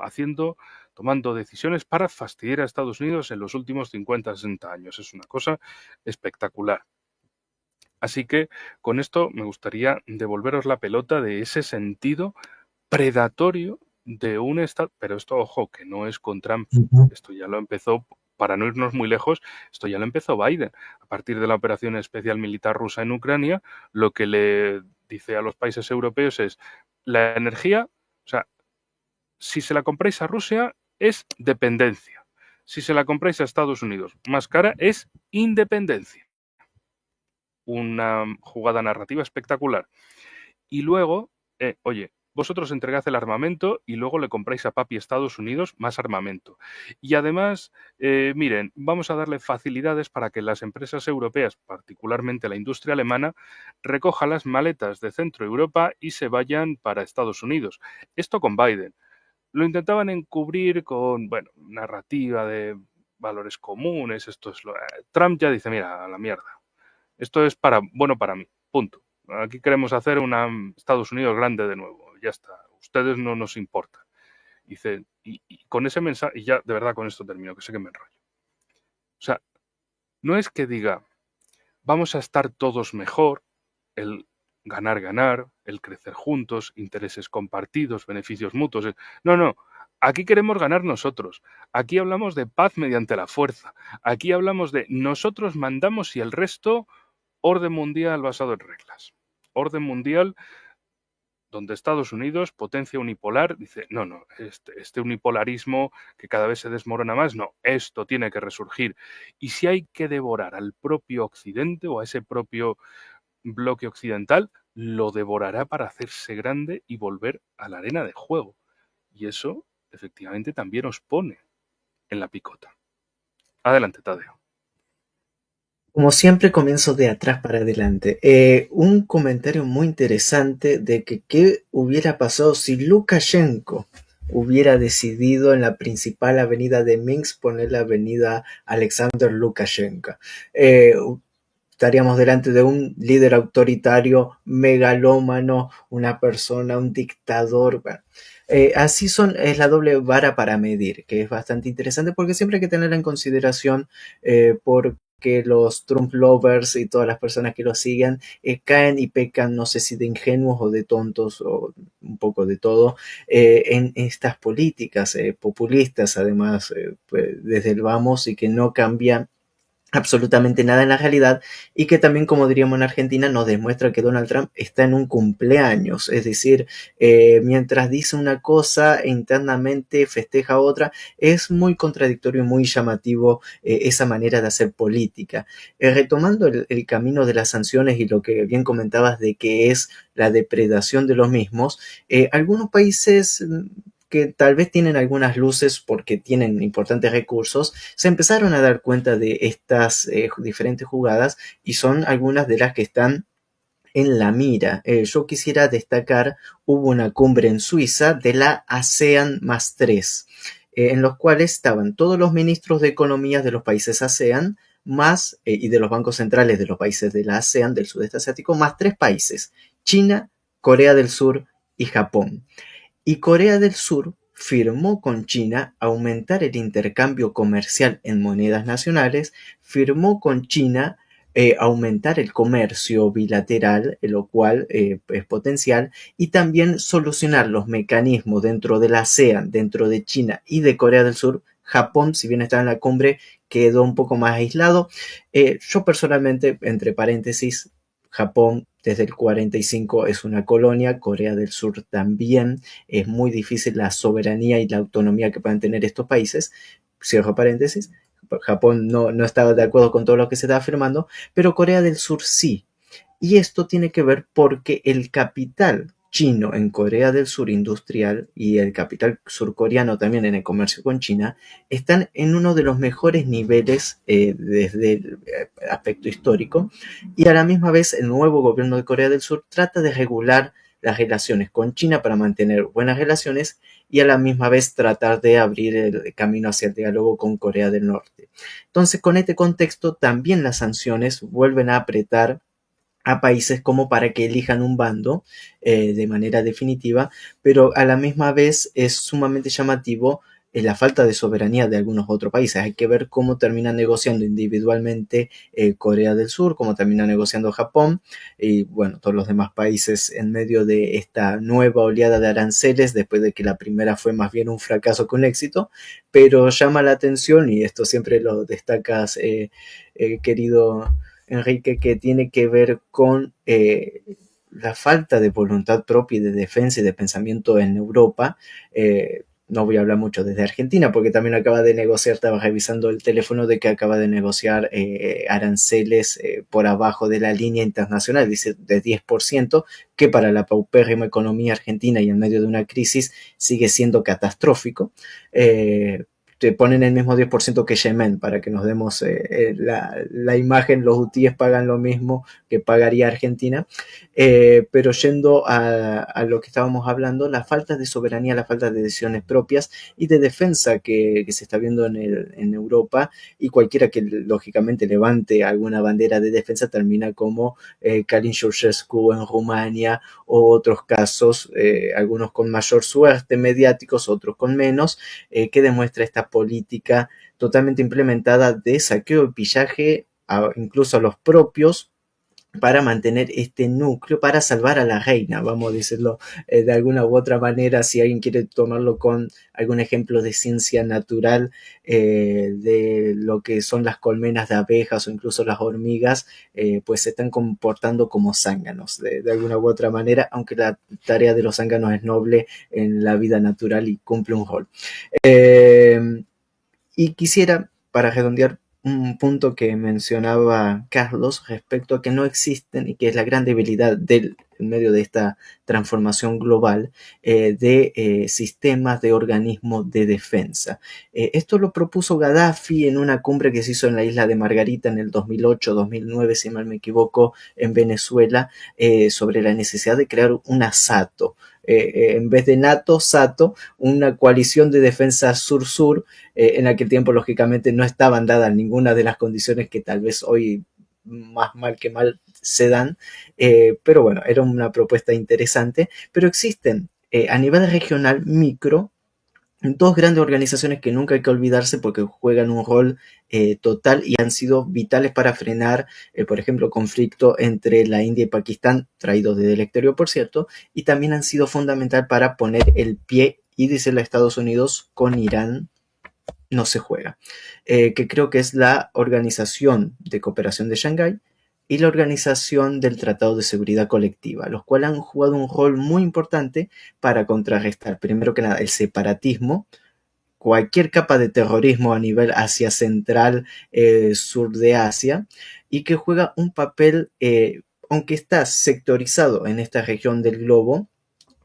[SPEAKER 1] tomando decisiones para fastidiar a Estados Unidos en los últimos 50, 60 años. Es una cosa espectacular. Así que con esto me gustaría devolveros la pelota de ese sentido predatorio de un Estado, pero esto, ojo, que no es con Trump,
[SPEAKER 2] Ujú.
[SPEAKER 1] esto ya lo empezó, para no irnos muy lejos, esto ya lo empezó Biden. A partir de la operación especial militar rusa en Ucrania, lo que le dice a los países europeos es, la energía, o sea, si se la compráis a Rusia, es dependencia. Si se la compráis a Estados Unidos, más cara, es independencia. Una jugada narrativa espectacular. Y luego, oye, vosotros entregad el armamento y luego le compráis a papi Estados Unidos más armamento. Y además, miren, vamos a darle facilidades para que las empresas europeas, particularmente la industria alemana, recoja las maletas de Centro Europa y se vayan para Estados Unidos. Esto con Biden. Lo intentaban encubrir con, bueno, narrativa de valores comunes, esto es lo... Trump ya dice, mira, a la mierda. Esto es bueno para mí, punto. Aquí queremos hacer una Estados Unidos grande de nuevo, ya está. Ustedes no nos importan. Dice, y con ese mensaje, y ya de verdad con esto termino, que sé que me enrollo. O sea, no es que diga, vamos a estar todos mejor, el ganar, ganar, el crecer juntos, intereses compartidos, beneficios mutuos. No, no. Aquí queremos ganar nosotros. Aquí hablamos de paz mediante la fuerza. Aquí hablamos de nosotros mandamos y el resto, orden mundial basado en reglas. Orden mundial donde Estados Unidos, potencia unipolar, dice, no, no, este unipolarismo que cada vez se desmorona más, no, esto tiene que resurgir. Y si hay que devorar al propio Occidente o a ese propio bloque occidental, lo devorará para hacerse grande y volver a la arena de juego. Y eso, efectivamente, también os pone en la picota. Adelante, Tadeo.
[SPEAKER 3] Como siempre, comienzo de atrás para adelante. Un comentario muy interesante de que qué hubiera pasado si Lukashenko hubiera decidido en la principal avenida de Minsk poner la avenida Alexander Lukashenko. Eh, Estaríamos delante de un líder autoritario, megalómano, una persona, un dictador. Bueno, así es la doble vara para medir, que es bastante interesante porque siempre hay que tener en consideración porque los Trump lovers y todas las personas que lo siguen caen y pecan, no sé si de ingenuos o de tontos o un poco de todo, en estas políticas populistas, además, pues, desde el vamos y que no cambian absolutamente nada en la realidad y que también, como diríamos en Argentina, nos demuestra que Donald Trump está en un cumpleaños, es decir, mientras dice una cosa internamente festeja otra, es muy contradictorio y muy llamativo esa manera de hacer política. Retomando el camino de las sanciones y lo que bien comentabas de que es la depredación de los mismos, algunos países que tal vez tienen algunas luces porque tienen importantes recursos, se empezaron a dar cuenta de estas diferentes jugadas y son algunas de las que están en la mira. Yo quisiera destacar, hubo una cumbre en Suiza de la ASEAN más 3, en los cuales estaban todos los ministros de economía de los países ASEAN, más y de los bancos centrales de los países de la ASEAN, del sudeste asiático, más 3 países, China, Corea del Sur y Japón. Y Corea del Sur firmó con China aumentar el intercambio comercial en monedas nacionales, firmó con China aumentar el comercio bilateral, lo cual es potencial, y también solucionar los mecanismos dentro de la ASEAN, dentro de China y de Corea del Sur. Japón, si bien estaba en la cumbre, quedó un poco más aislado. Yo personalmente, entre paréntesis, Japón desde el 45 es una colonia, Corea del Sur también, es muy difícil la soberanía y la autonomía que puedan tener estos países, cierro paréntesis, Japón no estaba de acuerdo con todo lo que se estaba afirmando, pero Corea del Sur sí. Y esto tiene que ver porque el capital chino en Corea del Sur industrial y el capital surcoreano también en el comercio con China están en uno de los mejores niveles desde el aspecto histórico, y a la misma vez el nuevo gobierno de Corea del Sur trata de regular las relaciones con China para mantener buenas relaciones y a la misma vez tratar de abrir el camino hacia el diálogo con Corea del Norte. Entonces, con este contexto, también las sanciones vuelven a apretar a países como para que elijan un bando de manera definitiva, pero a la misma vez es sumamente llamativo la falta de soberanía de algunos otros países. Hay que ver cómo termina negociando individualmente Corea del Sur, cómo termina negociando Japón y bueno, todos los demás países en medio de esta nueva oleada de aranceles, después de que la primera fue más bien un fracaso que un éxito, pero llama la atención, y esto siempre lo destacas, querido Enrique, que tiene que ver con la falta de voluntad propia y de defensa y de pensamiento en Europa. No voy a hablar mucho desde Argentina, porque también acaba de negociar, estaba revisando el teléfono de que acaba de negociar aranceles por abajo de la línea internacional, dice de 10%, que para la paupérrima economía argentina y en medio de una crisis sigue siendo catastrófico. Te ponen el mismo 10% que Yemen, para que nos demos la imagen. Los hutíes pagan lo mismo que pagaría Argentina. Pero yendo a lo que estábamos hablando, la falta de soberanía, la falta de decisiones propias y de defensa que se está viendo en Europa, y cualquiera que lógicamente levante alguna bandera de defensa termina como Calin Ceausescu en Rumania, o otros casos, algunos con mayor suerte mediáticos, otros con menos, que demuestra esta política totalmente implementada de saqueo y pillaje incluso a los propios, para mantener este núcleo, para salvar a la reina, vamos a decirlo de alguna u otra manera, si alguien quiere tomarlo con algún ejemplo de ciencia natural, de lo que son las colmenas de abejas o incluso las hormigas, pues se están comportando como zánganos, de alguna u otra manera, aunque la tarea de los zánganos es noble en la vida natural y cumple un rol. Y quisiera, para redondear, un punto que mencionaba Carlos respecto a que no existen, y que es la gran debilidad en medio de esta transformación global, de sistemas de organismos de defensa. Esto lo propuso Gaddafi en una cumbre que se hizo en la isla de Margarita en el 2008-2009, si mal me equivoco, en Venezuela, sobre la necesidad de crear una SATO. En vez de NATO, SATO, una coalición de defensa sur-sur. En aquel tiempo, lógicamente, no estaban dadas ninguna de las condiciones que tal vez hoy más mal que mal se dan, pero bueno, era una propuesta interesante. Pero existen a nivel regional micro dos grandes organizaciones que nunca hay que olvidarse, porque juegan un rol total y han sido vitales para frenar, por ejemplo, conflicto entre la India y Pakistán, traídos desde el exterior, por cierto, y también han sido fundamental para poner el pie, y dice los Estados Unidos, con Irán no se juega, que creo que es la Organización de Cooperación de Shanghái y la Organización del Tratado de Seguridad Colectiva, los cuales han jugado un rol muy importante para contrarrestar, primero que nada, el separatismo, cualquier capa de terrorismo a nivel Asia Central, sur de Asia, y que juega un papel, aunque está sectorizado en esta región del globo,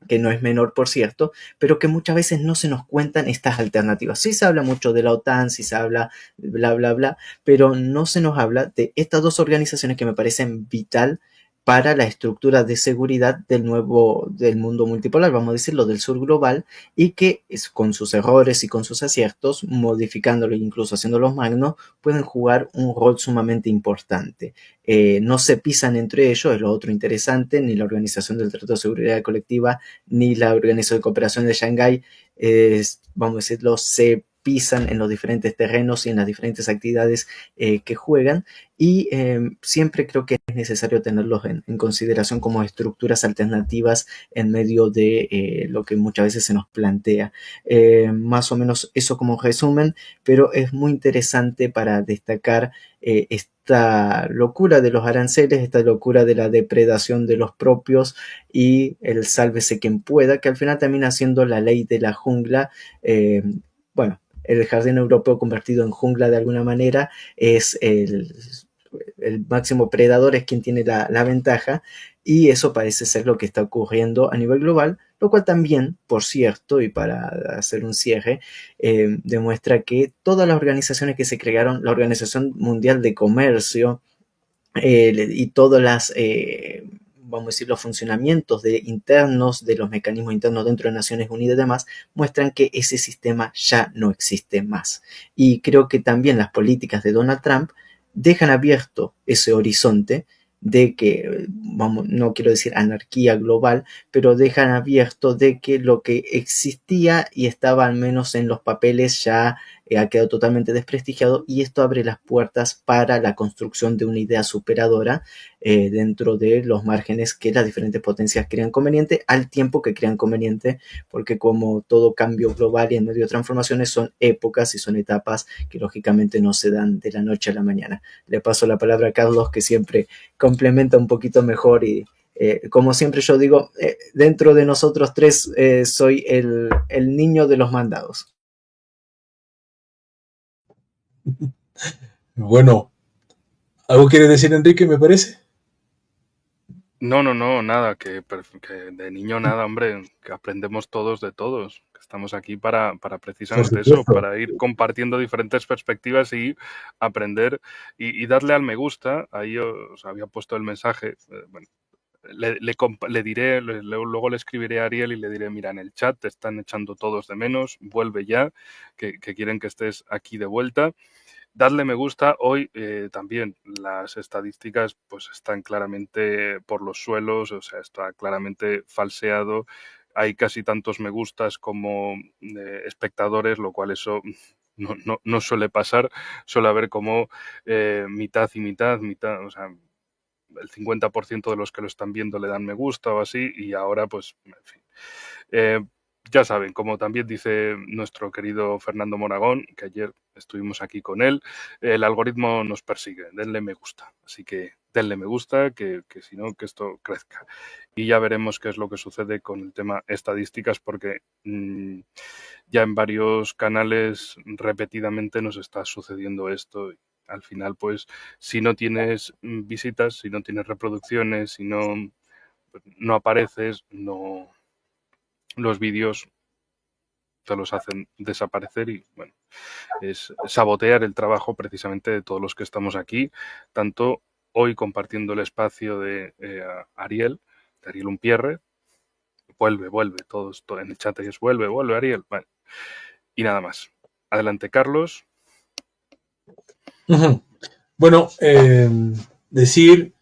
[SPEAKER 3] que no es menor, por cierto, pero que muchas veces no se nos cuentan estas alternativas. Sí se habla mucho de la OTAN, sí se habla bla, bla, bla, pero no se nos habla de estas dos organizaciones que me parecen vital para la estructura de seguridad del mundo multipolar, vamos a decirlo, del sur global, y que con sus errores y con sus aciertos, modificándolo e incluso haciéndolos magnos, pueden jugar un rol sumamente importante. No se pisan entre ellos, es lo otro interesante, ni la Organización del Tratado de Seguridad Colectiva, ni la Organización de Cooperación de Shanghái, vamos a decirlo, se pisan en los diferentes terrenos y en las diferentes actividades que juegan, y siempre creo que es necesario tenerlos en consideración como estructuras alternativas en medio de lo que muchas veces se nos plantea. Más o menos eso como resumen, pero es muy interesante para destacar esta locura de los aranceles, esta locura de la depredación de los propios, y el sálvese quien pueda, que al final termina siendo la ley de la jungla. Bueno, el jardín europeo convertido en jungla de alguna manera, es el máximo predador, es quien tiene la ventaja, y eso parece ser lo que está ocurriendo a nivel global, lo cual también, por cierto, y para hacer un cierre, demuestra que todas las organizaciones que se crearon, la Organización Mundial de Comercio, y todas las vamos a decir, los funcionamientos internos de los mecanismos internos dentro de Naciones Unidas y demás, muestran que ese sistema ya no existe más. Y creo que también las políticas de Donald Trump dejan abierto ese horizonte, de que, vamos, no quiero decir anarquía global, pero dejan abierto de que lo que existía y estaba al menos en los papeles ya ha quedado totalmente desprestigiado, y esto abre las puertas para la construcción de una idea superadora dentro de los márgenes que las diferentes potencias crean conveniente, al tiempo que crean conveniente, porque como todo cambio global y en medio de transformaciones son épocas y son etapas que lógicamente no se dan de la noche a la mañana. Le paso la palabra a Carlos, que siempre complementa un poquito mejor, y como siempre yo digo, dentro de nosotros tres soy el niño de los mandados.
[SPEAKER 2] Bueno, ¿algo quiere decir Enrique, me parece?
[SPEAKER 1] No, nada, que de niño nada, hombre, que aprendemos todos de todos, que estamos aquí para
[SPEAKER 2] Por
[SPEAKER 1] precisamente eso,
[SPEAKER 2] supuesto.
[SPEAKER 1] para ir compartiendo diferentes perspectivas y aprender y darle al me gusta. Ahí os había puesto el mensaje, bueno, le diré, luego le escribiré a Ariel y le diré, mira, en el chat te están echando todos de menos, vuelve ya, que quieren que estés aquí de vuelta. Dadle me gusta. Hoy también las estadísticas pues están claramente por los suelos, o sea, está claramente falseado. Hay casi tantos me gustas como espectadores, lo cual eso no suele pasar. Suele haber como mitad y mitad, o sea, el 50% de los que lo están viendo le dan me gusta o así, y ahora pues, en fin. Ya saben, como también dice nuestro querido Fernando Monagón, que ayer estuvimos aquí con él, el algoritmo nos persigue, denle me gusta. Así que denle me gusta, que si no, que esto crezca. Y ya veremos qué es lo que sucede con el tema estadísticas, porque ya en varios canales repetidamente nos está sucediendo esto. Al final, pues, si no tienes visitas, si no tienes reproducciones, si no apareces, los vídeos te los hacen desaparecer y, bueno, es sabotear el trabajo precisamente de todos los que estamos aquí, tanto hoy compartiendo el espacio de Ariel Umpierre, vuelve, todos en el chat es vuelve, Ariel, vale. Y nada más. Adelante, Carlos.
[SPEAKER 2] Bueno, decir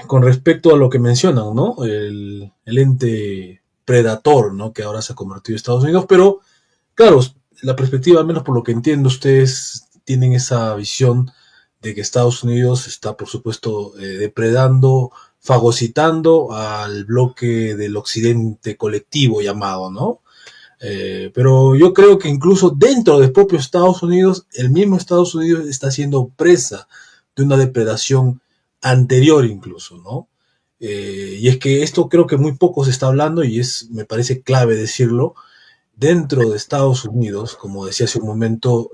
[SPEAKER 2] con respecto a lo que mencionan, ¿no? El ente predator, ¿no? Que ahora se ha convertido en Estados Unidos, pero claro, la perspectiva, al menos por lo que entiendo, ustedes tienen esa visión de que Estados Unidos está, por supuesto, depredando, fagocitando al bloque del occidente colectivo llamado, ¿no? Pero yo creo que incluso dentro del propio Estados Unidos, el mismo Estados Unidos está siendo presa de una depredación anterior incluso, ¿no? Y es que esto creo que muy poco se está hablando y me parece clave decirlo. Dentro de Estados Unidos, como decía hace un momento,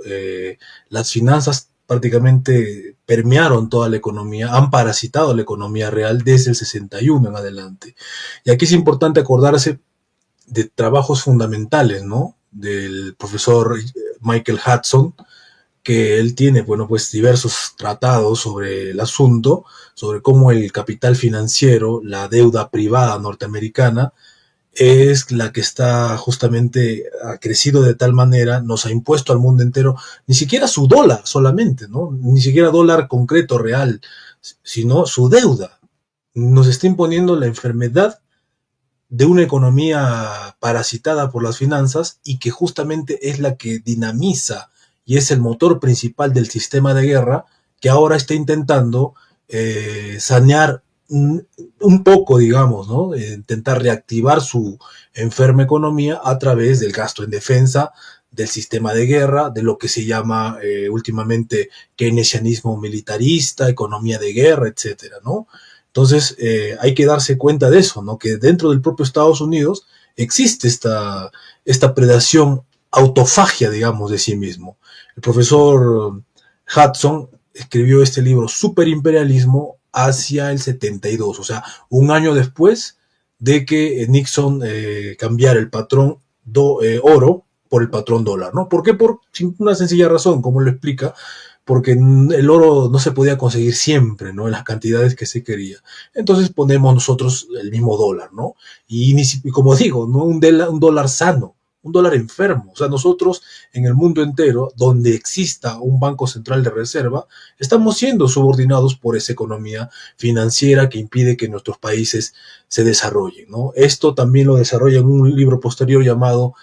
[SPEAKER 2] las finanzas prácticamente permearon toda la economía, han parasitado la economía real desde el 61 en adelante. Y aquí es importante acordarse de trabajos fundamentales, ¿no? Del profesor Michael Hudson, que él tiene, bueno, pues diversos tratados sobre el asunto, sobre cómo el capital financiero, la deuda privada norteamericana, es la que está justamente, ha crecido de tal manera, nos ha impuesto al mundo entero, ni siquiera su dólar solamente, ¿no? Ni siquiera dólar concreto, real, sino su deuda. Nos está imponiendo la enfermedad de una economía parasitada por las finanzas y que justamente es la que dinamiza y es el motor principal del sistema de guerra que ahora está intentando sanear un poco, digamos, ¿no? Intentar reactivar su enferma economía a través del gasto en defensa, del sistema de guerra, de lo que se llama últimamente keynesianismo militarista, economía de guerra, etcétera, ¿no? Entonces, hay que darse cuenta de eso, ¿no? Que dentro del propio Estados Unidos existe esta predación autofagia, digamos, de sí mismo. El profesor Hudson escribió este libro, Superimperialismo, hacia el 72, o sea, un año después de que Nixon cambiara el patrón oro por el patrón dólar, ¿no? ¿Por qué? Por una sencilla razón, como lo explica, porque el oro no se podía conseguir siempre, ¿no? En las cantidades que se quería. Entonces ponemos nosotros el mismo dólar, ¿no? Y como digo, ¿no? Un dólar sano, un dólar enfermo. O sea, nosotros en el mundo entero, donde exista un banco central de reserva, estamos siendo subordinados por esa economía financiera que impide que nuestros países se desarrollen, ¿no? Esto también lo desarrolla en un libro posterior llamado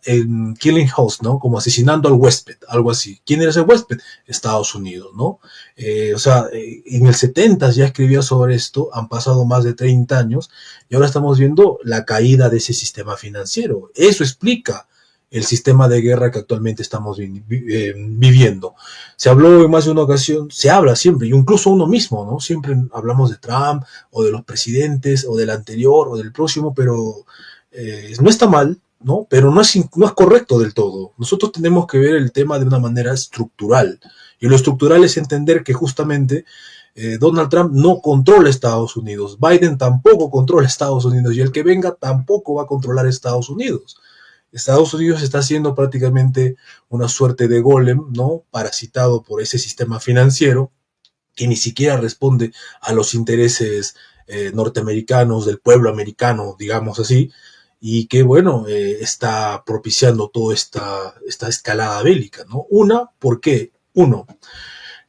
[SPEAKER 2] en Killing Host, ¿no? Como asesinando al huésped, algo así. ¿Quién era ese huésped? Estados Unidos, ¿no? En el 70 ya escribía sobre esto, han pasado más de 30 años y ahora estamos viendo la caída de ese sistema financiero. Eso explica el sistema de guerra que actualmente estamos viviendo. Se habló en más de una ocasión, se habla siempre, incluso uno mismo, ¿no? Siempre hablamos de Trump o de los presidentes o del anterior o del próximo, pero no está mal, ¿no? Pero no es correcto del todo. Nosotros tenemos que ver el tema de una manera estructural. Y lo estructural es entender que justamente Donald Trump no controla Estados Unidos, Biden tampoco controla Estados Unidos y el que venga tampoco va a controlar Estados Unidos. Estados Unidos está haciendo prácticamente una suerte de golem, ¿no? Parasitado por ese sistema financiero que ni siquiera responde a los intereses norteamericanos, del pueblo americano, digamos así, y que, bueno, está propiciando toda esta escalada bélica, ¿no? ¿Por qué? Uno,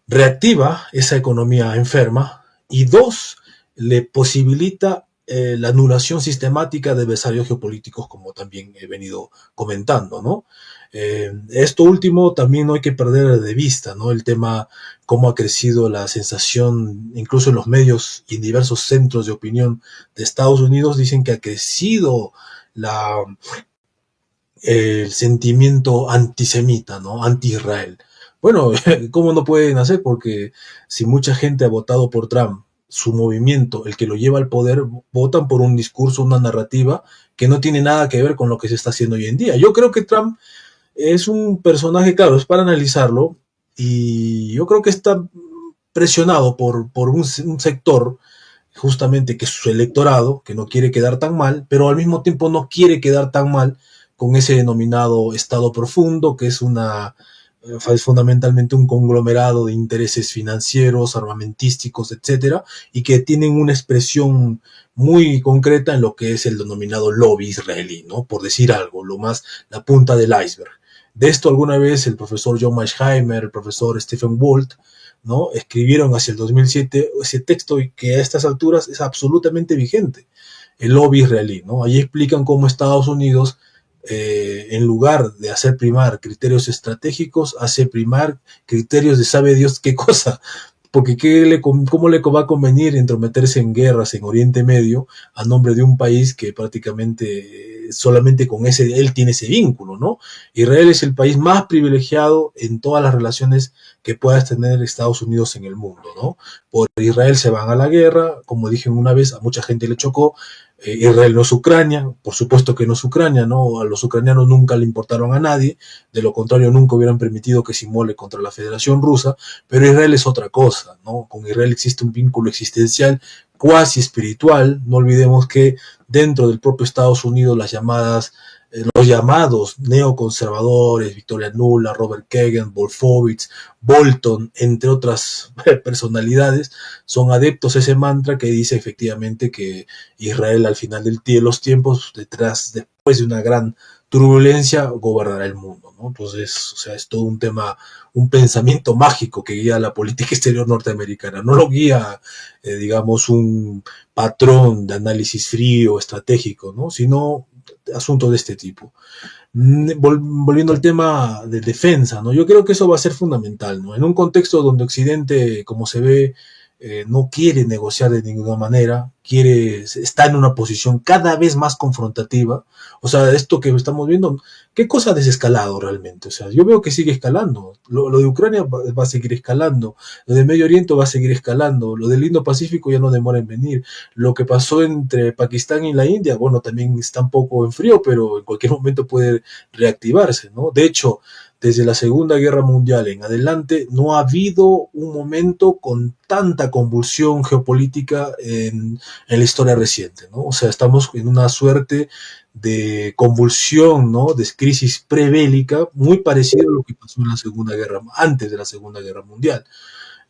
[SPEAKER 2] reactiva esa economía enferma y dos, le posibilita la anulación sistemática de adversarios geopolíticos, como también he venido comentando, ¿no? Esto último también no hay que perder de vista, ¿no? El tema, cómo ha crecido la sensación, incluso en los medios y en diversos centros de opinión de Estados Unidos, dicen que ha crecido la, el sentimiento antisemita, ¿no? Anti-Israel. Bueno, ¿cómo no pueden hacer? Porque si mucha gente ha votado por Trump, su movimiento, el que lo lleva al poder, votan por un discurso, una narrativa que no tiene nada que ver con lo que se está haciendo hoy en día. Yo creo que Trump es un personaje, claro, es para analizarlo, y yo creo que está presionado por un sector, justamente que es su electorado, que no quiere quedar tan mal, pero al mismo tiempo no quiere quedar tan mal con ese denominado Estado profundo, que es fundamentalmente un conglomerado de intereses financieros, armamentísticos, etcétera, y que tienen una expresión muy concreta en lo que es el denominado lobby israelí, ¿no? Por decir algo, lo más, la punta del iceberg. De esto alguna vez el profesor John Mearsheimer, el profesor Stephen Walt, ¿no? Escribieron hacia el 2007 ese texto y que a estas alturas es absolutamente vigente, el lobby israelí, ¿no? Ahí explican cómo Estados Unidos, en lugar de hacer primar criterios estratégicos, hace primar criterios de sabe Dios qué cosa, porque ¿cómo le va a convenir entrometerse en guerras en Oriente Medio a nombre de un país que prácticamente solamente con él tiene ese vínculo, ¿no? Israel es el país más privilegiado en todas las relaciones que puedas tener Estados Unidos en el mundo, ¿no? Por Israel se van a la guerra, como dije una vez, a mucha gente le chocó. Israel no es Ucrania, por supuesto que no es Ucrania, ¿no? A los ucranianos nunca le importaron a nadie, de lo contrario nunca hubieran permitido que se inmole contra la Federación Rusa, pero Israel es otra cosa, ¿no? Con Israel existe un vínculo existencial cuasi espiritual. No olvidemos que dentro del propio Estados Unidos los llamados neoconservadores, Victoria Nuland, Robert Kagan, Wolfowitz, Bolton, entre otras personalidades, son adeptos a ese mantra que dice efectivamente que Israel al final de los tiempos, después de una gran turbulencia, gobernará el mundo, ¿no? Entonces, o sea, es todo un tema, un pensamiento mágico que guía la política exterior norteamericana. No lo guía, digamos, un patrón de análisis frío, estratégico, ¿no? Sino asuntos de este tipo. Volviendo al tema de defensa, ¿no? Yo creo que eso va a ser fundamental, ¿no? En un contexto donde Occidente, como se ve, no quiere negociar de ninguna manera, está en una posición cada vez más confrontativa. O sea, esto que estamos viendo, ¿qué cosa ha desescalado realmente? O sea, yo veo que sigue escalando. Lo de Ucrania va a seguir escalando, lo de Medio Oriente va a seguir escalando, lo del Indo-Pacífico ya no demora en venir. Lo que pasó entre Pakistán y la India, bueno, también está un poco en frío, pero en cualquier momento puede reactivarse, ¿no? De hecho, desde la Segunda Guerra Mundial en adelante, no ha habido un momento con tanta convulsión geopolítica en la historia reciente, ¿no? O sea, estamos en una suerte de convulsión, ¿no? De crisis prebélica, muy parecido a lo que pasó en la Segunda Guerra, antes de la Segunda Guerra Mundial.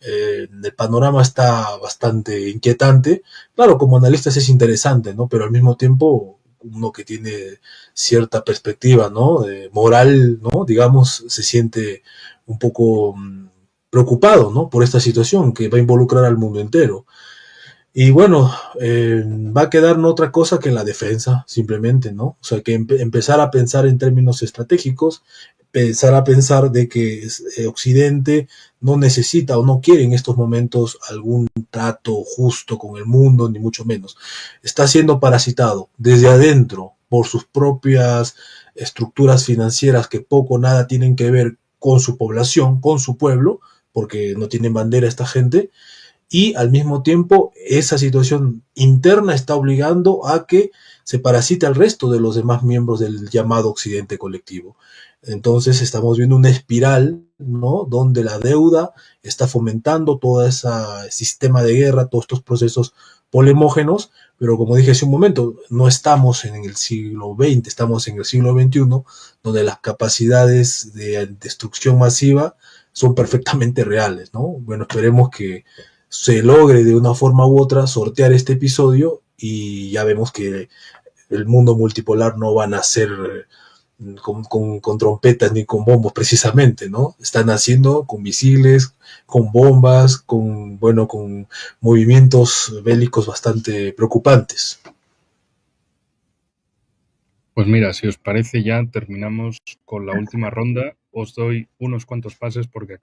[SPEAKER 2] El panorama está bastante inquietante. Claro, como analistas es interesante, ¿no? Pero al mismo tiempo uno que tiene cierta perspectiva, ¿no? Moral, ¿no? Digamos, se siente un poco preocupado, ¿no? Por esta situación que va a involucrar al mundo entero. Y bueno, va a quedar no otra cosa que en la defensa, simplemente, ¿no? O sea, que empezar a pensar en términos estratégicos, pensar a pensar de que Occidente no necesita o no quiere en estos momentos algún trato justo con el mundo, ni mucho menos. Está siendo parasitado desde adentro por sus propias estructuras financieras que poco o nada tienen que ver con su población, con su pueblo, porque no tienen bandera esta gente, y al mismo tiempo esa situación interna está obligando a que se parasite al resto de los demás miembros del llamado occidente colectivo. Entonces estamos viendo una espiral, ¿no? Donde la deuda está fomentando todo ese sistema de guerra, todos estos procesos polemógenos, pero como dije hace un momento, no estamos en el siglo XX, estamos en el siglo XXI, donde las capacidades de destrucción masiva son perfectamente reales, ¿no? Bueno, esperemos que se logre de una forma u otra sortear este episodio y ya vemos que el mundo multipolar no va a nacer con trompetas ni con bombos precisamente, ¿no? Están haciendo con misiles, con bombas, con, bueno, con movimientos bélicos bastante preocupantes.
[SPEAKER 1] Pues mira, si os parece ya terminamos con la última ronda. Os doy unos cuantos pases porque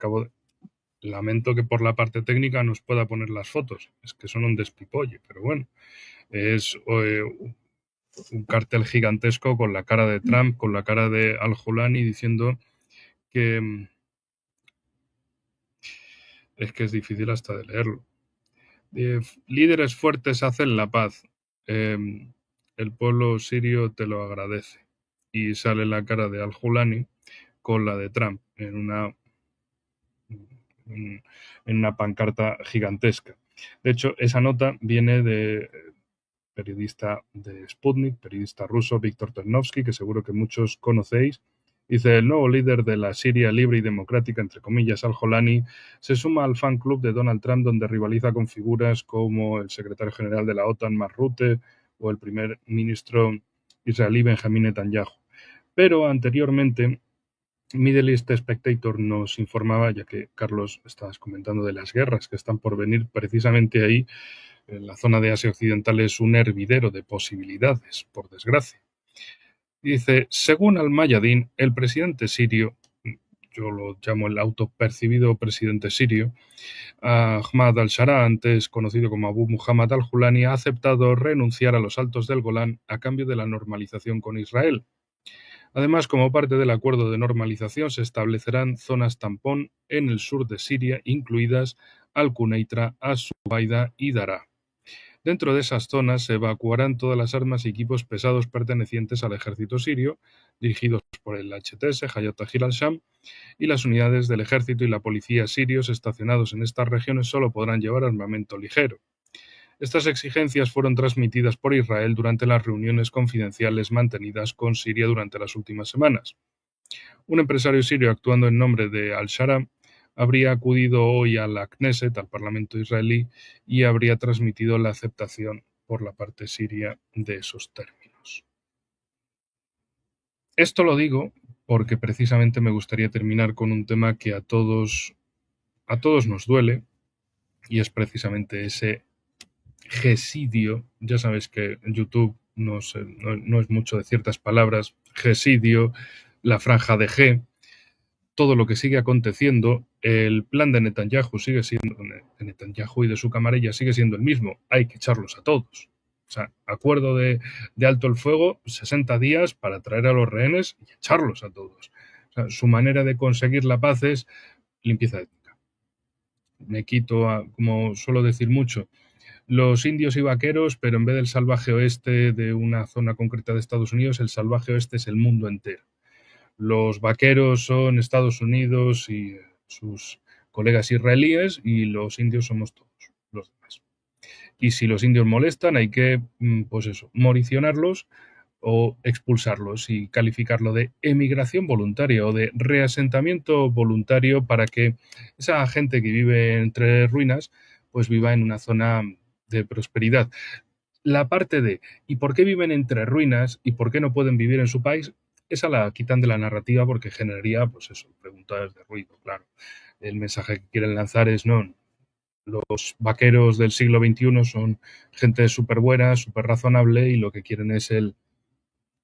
[SPEAKER 1] lamento que por la parte técnica nos pueda poner las fotos. Es que son un despipolle, pero bueno. Es un cartel gigantesco con la cara de Trump, con la cara de Al-Julani diciendo que es que es difícil hasta de leerlo. Líderes fuertes hacen la paz. El pueblo sirio te lo agradece. Y sale la cara de Al-Julani con la de Trump en una pancarta gigantesca. De hecho, esa nota viene de periodista de Sputnik, periodista ruso, Víctor Ternovsky, que seguro que muchos conocéis. Dice, el nuevo líder de la Siria libre y democrática, entre comillas, Al-Jolani, se suma al fan club de Donald Trump, donde rivaliza con figuras como el secretario general de la OTAN, Mark Rutte, o el primer ministro israelí, Benjamin Netanyahu. Pero anteriormente, Middle East Spectator nos informaba, ya que Carlos estabas comentando de las guerras que están por venir precisamente ahí, en la zona de Asia Occidental es un hervidero de posibilidades, por desgracia. Dice, según Al-Mayadin, el presidente sirio, yo lo llamo el autopercibido presidente sirio, Ahmad al-Shara, antes conocido como Abu Muhammad al-Julani, ha aceptado renunciar a los Altos del Golán a cambio de la normalización con Israel. Además, como parte del acuerdo de normalización, se establecerán zonas tampón en el sur de Siria, incluidas Al-Quneitra, As-Subaida y Daraa. Dentro de esas zonas se evacuarán todas las armas y equipos pesados pertenecientes al ejército sirio, dirigidos por el HTS, Hayat Tahrir al-Sham, y las unidades del ejército y la policía sirios estacionados en estas regiones solo podrán llevar armamento ligero. Estas exigencias fueron transmitidas por Israel durante las reuniones confidenciales mantenidas con Siria durante las últimas semanas. Un empresario sirio actuando en nombre de al-Shara habría acudido hoy a la Knesset, al Parlamento israelí, y habría transmitido la aceptación por la parte siria de esos términos. Esto lo digo porque precisamente me gustaría terminar con un tema que a todos nos duele, y es precisamente ese gesidio. Ya sabes que en YouTube no es mucho de ciertas palabras. Gesidio, la franja de G, todo lo que sigue aconteciendo. El plan de Netanyahu sigue siendo, de Netanyahu y de su camarilla sigue siendo el mismo. Hay que echarlos a todos. O sea, acuerdo de alto el fuego, 60 días para traer a los rehenes y echarlos a todos. O sea, su manera de conseguir la paz es limpieza étnica. Me quito, como suelo decir mucho, los indios y vaqueros, pero en vez del salvaje oeste de una zona concreta de Estados Unidos, el salvaje oeste es el mundo entero. Los vaqueros son Estados Unidos y sus colegas israelíes, y los indios somos todos los demás. Y si los indios molestan, hay que, pues eso, moricionarlos o expulsarlos y calificarlo de emigración voluntaria o de reasentamiento voluntario para que esa gente que vive entre ruinas pues viva en una zona de prosperidad. la parte de ¿y por qué viven entre ruinas y por qué no pueden vivir en su país? Esa la quitan de la narrativa porque generaría, pues eso, preguntas de ruido, claro. El mensaje que quieren lanzar es no, los vaqueros del siglo XXI son gente súper buena, súper razonable y lo que quieren es el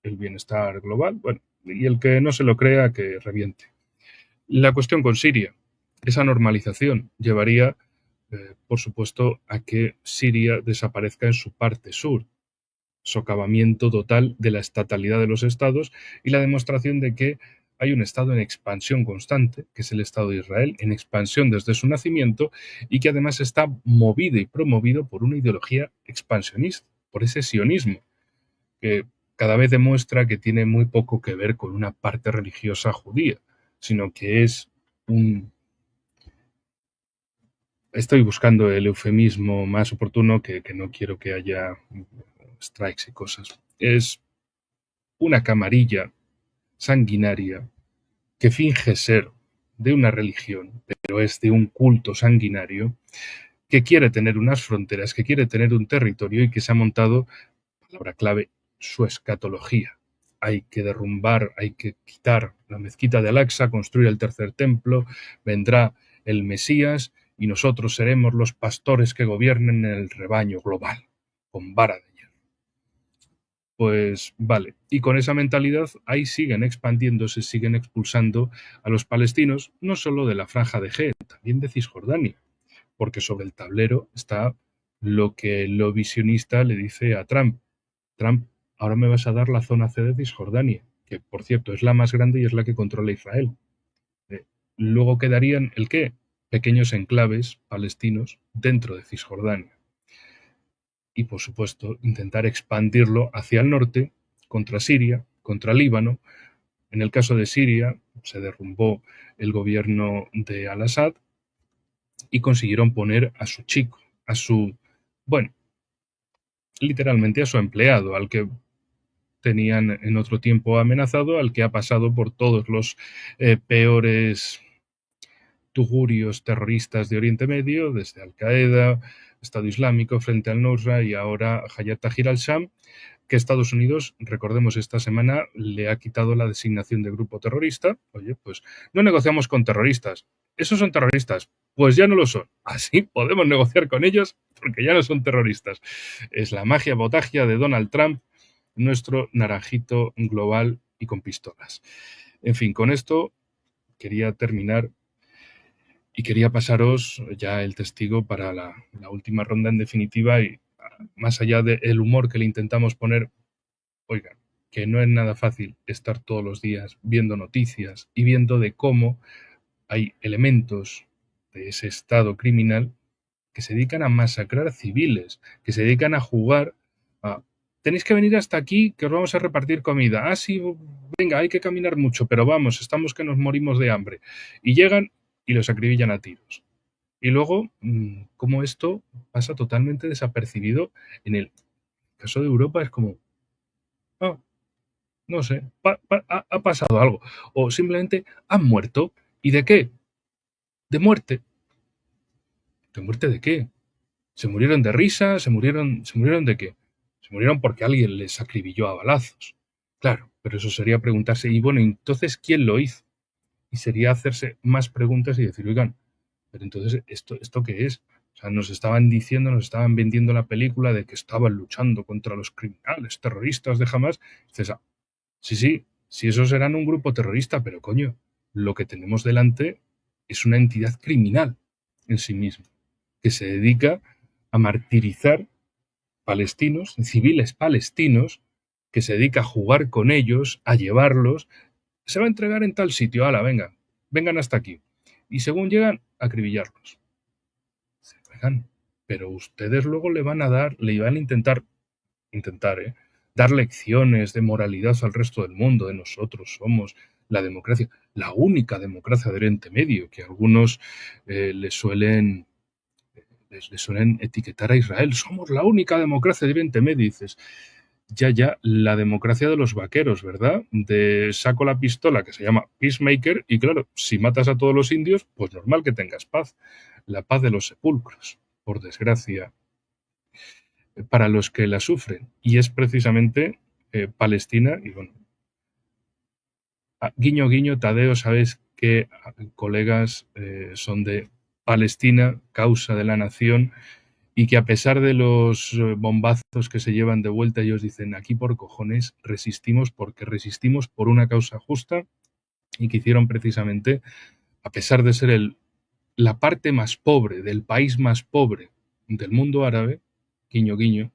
[SPEAKER 1] bienestar global. Bueno, y el que no se lo crea, que reviente. La cuestión con Siria, esa normalización llevaría, por supuesto, a que Siria desaparezca en su parte sur, socavamiento total de la estatalidad de los estados y la demostración de que hay un estado en expansión constante, que es el Estado de Israel, en expansión desde su nacimiento y que además está movido y promovido por una ideología expansionista, por ese sionismo, que cada vez demuestra que tiene muy poco que ver con una parte religiosa judía, sino que es un... Estoy buscando el eufemismo más oportuno, que no quiero que haya strikes y cosas. Es una camarilla sanguinaria que finge ser de una religión, pero es de un culto sanguinario, que quiere tener unas fronteras, que quiere tener un territorio y que se ha montado, palabra clave, su escatología. Hay que derrumbar, hay que quitar la mezquita de Al-Aqsa, construir el tercer templo, vendrá el Mesías y nosotros seremos los pastores que gobiernen el rebaño global, con vara de hierro. Pues vale, y con esa mentalidad ahí siguen expandiéndose, siguen expulsando a los palestinos, no solo de la franja de G, también de Cisjordania, porque sobre el tablero está lo que el visionista le dice a Trump. Trump, ahora me vas a dar la zona C de Cisjordania, que por cierto es la más grande y es la que controla Israel. Luego quedarían, ¿el qué? Pequeños enclaves palestinos dentro de Cisjordania. Y por supuesto intentar expandirlo hacia el norte, contra Siria, contra Líbano. En el caso de Siria se derrumbó el gobierno de Al-Assad y consiguieron poner a su chico, a su, bueno, literalmente a su empleado, al que tenían en otro tiempo amenazado, al que ha pasado por todos los peores tugurios terroristas de Oriente Medio, desde Al-Qaeda, Estado Islámico frente al Nusra y ahora Hayat Tahrir al-Sham, que Estados Unidos, recordemos, esta semana le ha quitado la designación de grupo terrorista. Oye, pues no negociamos con terroristas. ¿Esos son terroristas? Pues ya no lo son. Así podemos negociar con ellos porque ya no son terroristas. Es la magia botagia de Donald Trump, nuestro naranjito global y con pistolas. En fin, con esto quería terminar y quería pasaros ya el testigo para la última ronda en definitiva y más allá del humor que le intentamos poner, oigan, que no es nada fácil estar todos los días viendo noticias y viendo de cómo hay elementos de ese estado criminal que se dedican a masacrar civiles, que se dedican a jugar a tenéis que venir hasta aquí que os vamos a repartir comida. Ah, sí, venga, hay que caminar mucho, pero vamos, estamos que nos morimos de hambre. Y llegan y los acribillan a tiros. Y luego, como esto pasa totalmente desapercibido en el caso de Europa, es como, ah, no sé, ha pasado algo. O simplemente han muerto. ¿Y de qué? De muerte. ¿De muerte de qué? ¿Se murieron de risa? ¿Se murieron de qué? Se murieron porque alguien les acribilló a balazos. Claro, pero eso sería preguntarse, y bueno, entonces, ¿quién lo hizo? Y sería hacerse más preguntas y decir, oigan, pero entonces, ¿esto qué es? O sea, nos estaban diciendo, nos estaban vendiendo la película de que estaban luchando contra los criminales terroristas de Hamas. Dices, sí, esos eran un grupo terrorista, pero coño, lo que tenemos delante es una entidad criminal en sí misma, que se dedica a martirizar palestinos, civiles palestinos, que se dedica a jugar con ellos, a llevarlos, se va a entregar en tal sitio, ala, vengan hasta aquí. Y según llegan, acribillarlos. Vengan, pero ustedes luego le van a intentar, dar lecciones de moralidad al resto del mundo, de nosotros somos la democracia, la única democracia de Oriente Medio, que algunos les suelen etiquetar a Israel. Somos la única democracia de Oriente Medio. Dices, ya, la democracia de los vaqueros, ¿verdad? De saco la pistola que se llama Peacemaker y claro, si matas a todos los indios, pues normal que tengas paz. La paz de los sepulcros, por desgracia. para los que la sufren, y es precisamente Palestina. Y bueno, guiño, guiño, Tadeo, sabes que colegas son de Palestina, causa de la nación, y que a pesar de los bombazos que se llevan de vuelta, ellos dicen, aquí por cojones resistimos porque resistimos por una causa justa, y que hicieron precisamente, a pesar de ser la parte más pobre del país más pobre del mundo árabe, guiño, guiño,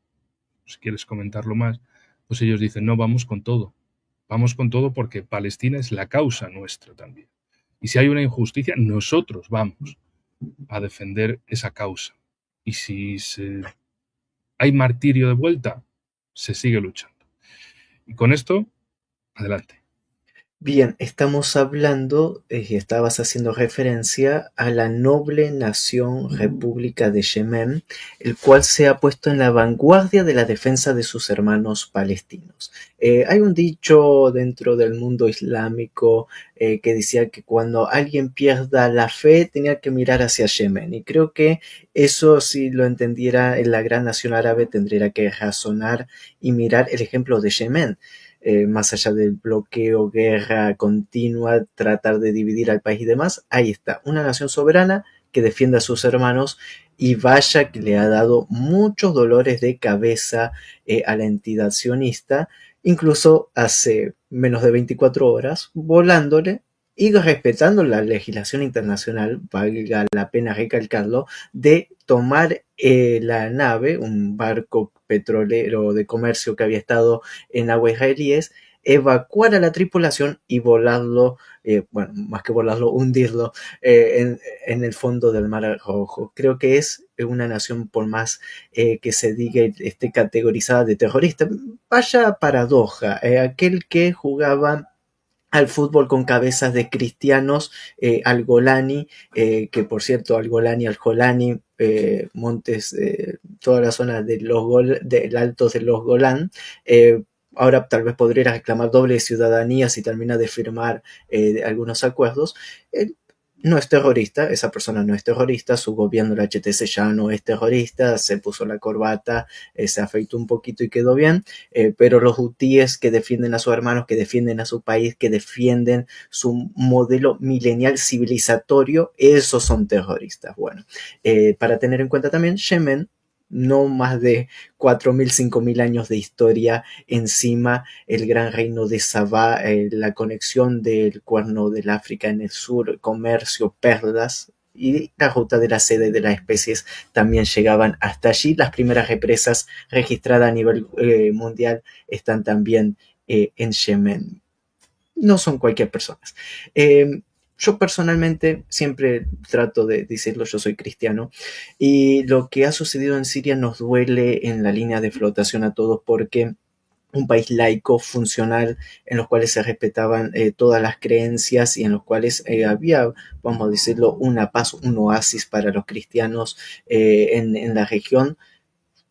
[SPEAKER 1] si quieres comentarlo más, pues ellos dicen, no, vamos con todo porque Palestina es la causa nuestra también. Y si hay una injusticia, nosotros vamos a defender esa causa. Y si hay martirio de vuelta, se sigue luchando. Y con esto, adelante.
[SPEAKER 3] Bien, estamos hablando, estabas haciendo referencia a la noble nación República de Yemen, el cual se ha puesto en la vanguardia de la defensa de sus hermanos palestinos. Hay un dicho dentro del mundo islámico que decía que cuando alguien pierda la fe tenía que mirar hacia Yemen, y creo que eso, si lo entendiera en la gran nación árabe, tendría que razonar y mirar el ejemplo de Yemen. Más allá del bloqueo, guerra continua, tratar de dividir al país y demás, ahí está, una nación soberana que defiende a sus hermanos, y vaya que le ha dado muchos dolores de cabeza a la entidad sionista, incluso hace menos de 24 horas, volándole y respetando la legislación internacional, valga la pena recalcarlo, de tomar la nave, un barco petrolero de comercio que había estado en aguas israelíes, evacuar a la tripulación y volarlo, bueno, más que volarlo, hundirlo en el fondo del Mar Rojo. Creo que es una nación, por más que se diga y esté categorizada de terrorista, vaya paradoja, aquel que jugaba al fútbol con cabezas de cristianos, al Golani, que por cierto, al Golani, al Jolani, montes, toda la zona de del Alto de los Golán, ahora tal vez podría reclamar doble ciudadanía si termina de firmar algunos acuerdos. No es terrorista, esa persona no es terrorista, su gobierno, el HTC, ya no es terrorista, se puso la corbata, se afeitó un poquito y quedó bien, pero los hutíes que defienden a sus hermanos, que defienden a su país, que defienden su modelo milenial civilizatorio, esos son terroristas. Bueno, para tener en cuenta también, Yemen, no más de 4.000, 5.000 años de historia encima, el gran reino de Sabá, la conexión del cuerno del África en el sur, comercio, perlas, y la ruta de la sede de las especies también llegaban hasta allí. Las primeras represas registradas a nivel mundial están también en Yemen. No son cualquier persona. Yo personalmente siempre trato de decirlo, yo soy cristiano, y lo que ha sucedido en Siria nos duele en la línea de flotación a todos, porque un país laico, funcional, en los cuales se respetaban todas las creencias y en los cuales había, vamos a decirlo, una paz, un oasis para los cristianos en la región,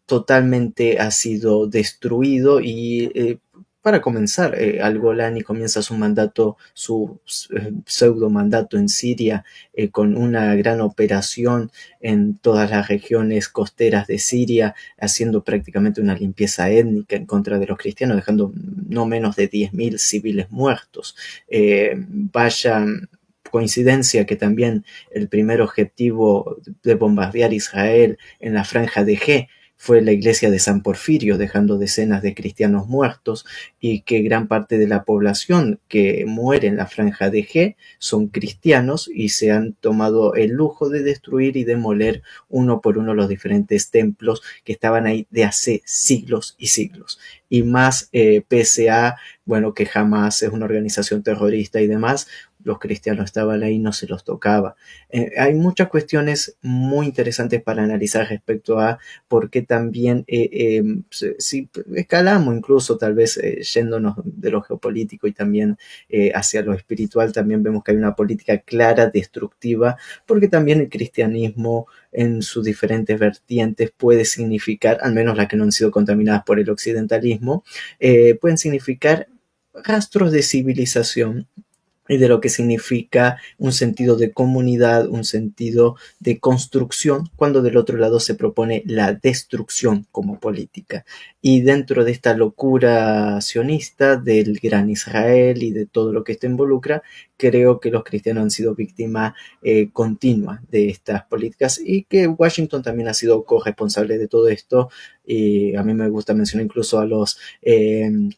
[SPEAKER 3] totalmente ha sido destruido. Y para comenzar, al-Golani comienza su mandato, su pseudo mandato en Siria, con una gran operación en todas las regiones costeras de Siria, haciendo prácticamente una limpieza étnica en contra de los cristianos, dejando no menos de 10.000 civiles muertos. Vaya coincidencia que también el primer objetivo de bombardear Israel en la franja de G fue la iglesia de San Porfirio, dejando decenas de cristianos muertos, y que gran parte de la población que muere en la franja de G son cristianos, y se han tomado el lujo de destruir y demoler uno por uno los diferentes templos que estaban ahí de hace siglos y siglos. Y más pese a, bueno, que Hamas es una organización terrorista y demás, los cristianos estaban ahí, no se los tocaba. Hay muchas cuestiones muy interesantes para analizar respecto a por qué también, si escalamos incluso tal vez yéndonos de lo geopolítico y también hacia lo espiritual, también vemos que hay una política clara, destructiva, porque también el cristianismo en sus diferentes vertientes puede significar, al menos las que no han sido contaminadas por el occidentalismo, pueden significar rastros de civilización y de lo que significa un sentido de comunidad, un sentido de construcción, cuando del otro lado se propone la destrucción como política. Y dentro de esta locura sionista del gran Israel y de todo lo que esto involucra, creo que los cristianos han sido víctimas continua de estas políticas y que Washington también ha sido corresponsable de todo esto. Y a mí me gusta mencionar incluso a los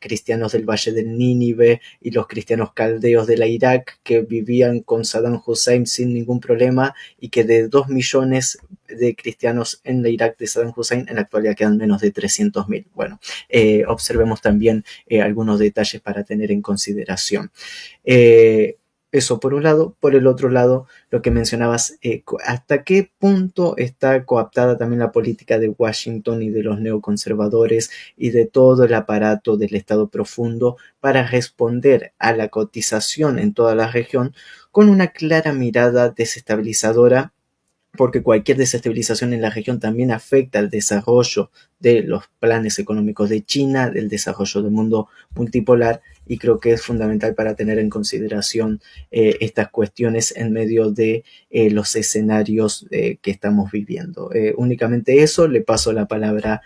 [SPEAKER 3] cristianos del Valle del Nínive y los cristianos caldeos de la Irak que vivían con Saddam Hussein sin ningún problema y que de 2 millones de cristianos en la Irak de Saddam Hussein en la actualidad quedan menos de 300.000. Bueno, observemos también algunos detalles para tener en consideración. Eso por un lado. Por el otro lado, lo que mencionabas, hasta qué punto está coaptada también la política de Washington y de los neoconservadores y de todo el aparato del Estado profundo para responder a la cotización en toda la región con una clara mirada desestabilizadora, porque cualquier desestabilización en la región también afecta al desarrollo de los planes económicos de China, del desarrollo del mundo multipolar, y creo que es fundamental para tener en consideración estas cuestiones en medio de los escenarios que estamos viviendo. Únicamente eso, le paso la palabra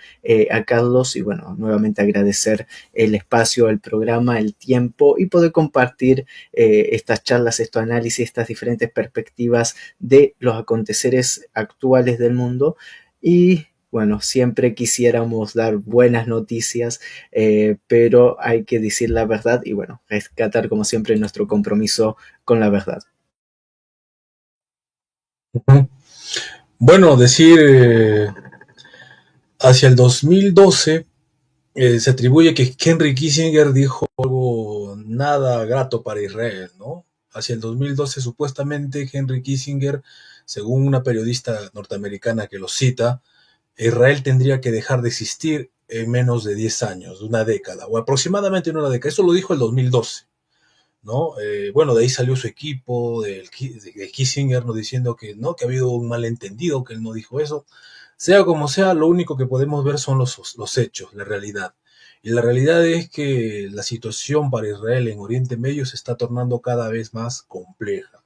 [SPEAKER 3] a Carlos y bueno, nuevamente agradecer el espacio, el programa, el tiempo y poder compartir estas charlas, estos análisis, estas diferentes perspectivas de los aconteceres actuales del mundo. Y bueno, siempre quisiéramos dar buenas noticias, pero hay que decir la verdad y bueno, rescatar como siempre nuestro compromiso con la verdad.
[SPEAKER 2] Bueno, decir hacia el 2012 se atribuye que Henry Kissinger dijo algo nada grato para Israel, ¿no? Hacia el 2012 supuestamente Henry Kissinger, según una periodista norteamericana que lo cita, Israel tendría que dejar de existir en menos de 10 años, una década, o aproximadamente en una década. Eso lo dijo el 2012, ¿no? Bueno, de ahí salió su equipo, de Kissinger, ¿no? Diciendo que no, que ha habido un malentendido, que él no dijo eso. Sea como sea, lo único que podemos ver son los hechos, la realidad. Y la realidad es que la situación para Israel en Oriente Medio se está tornando cada vez más compleja.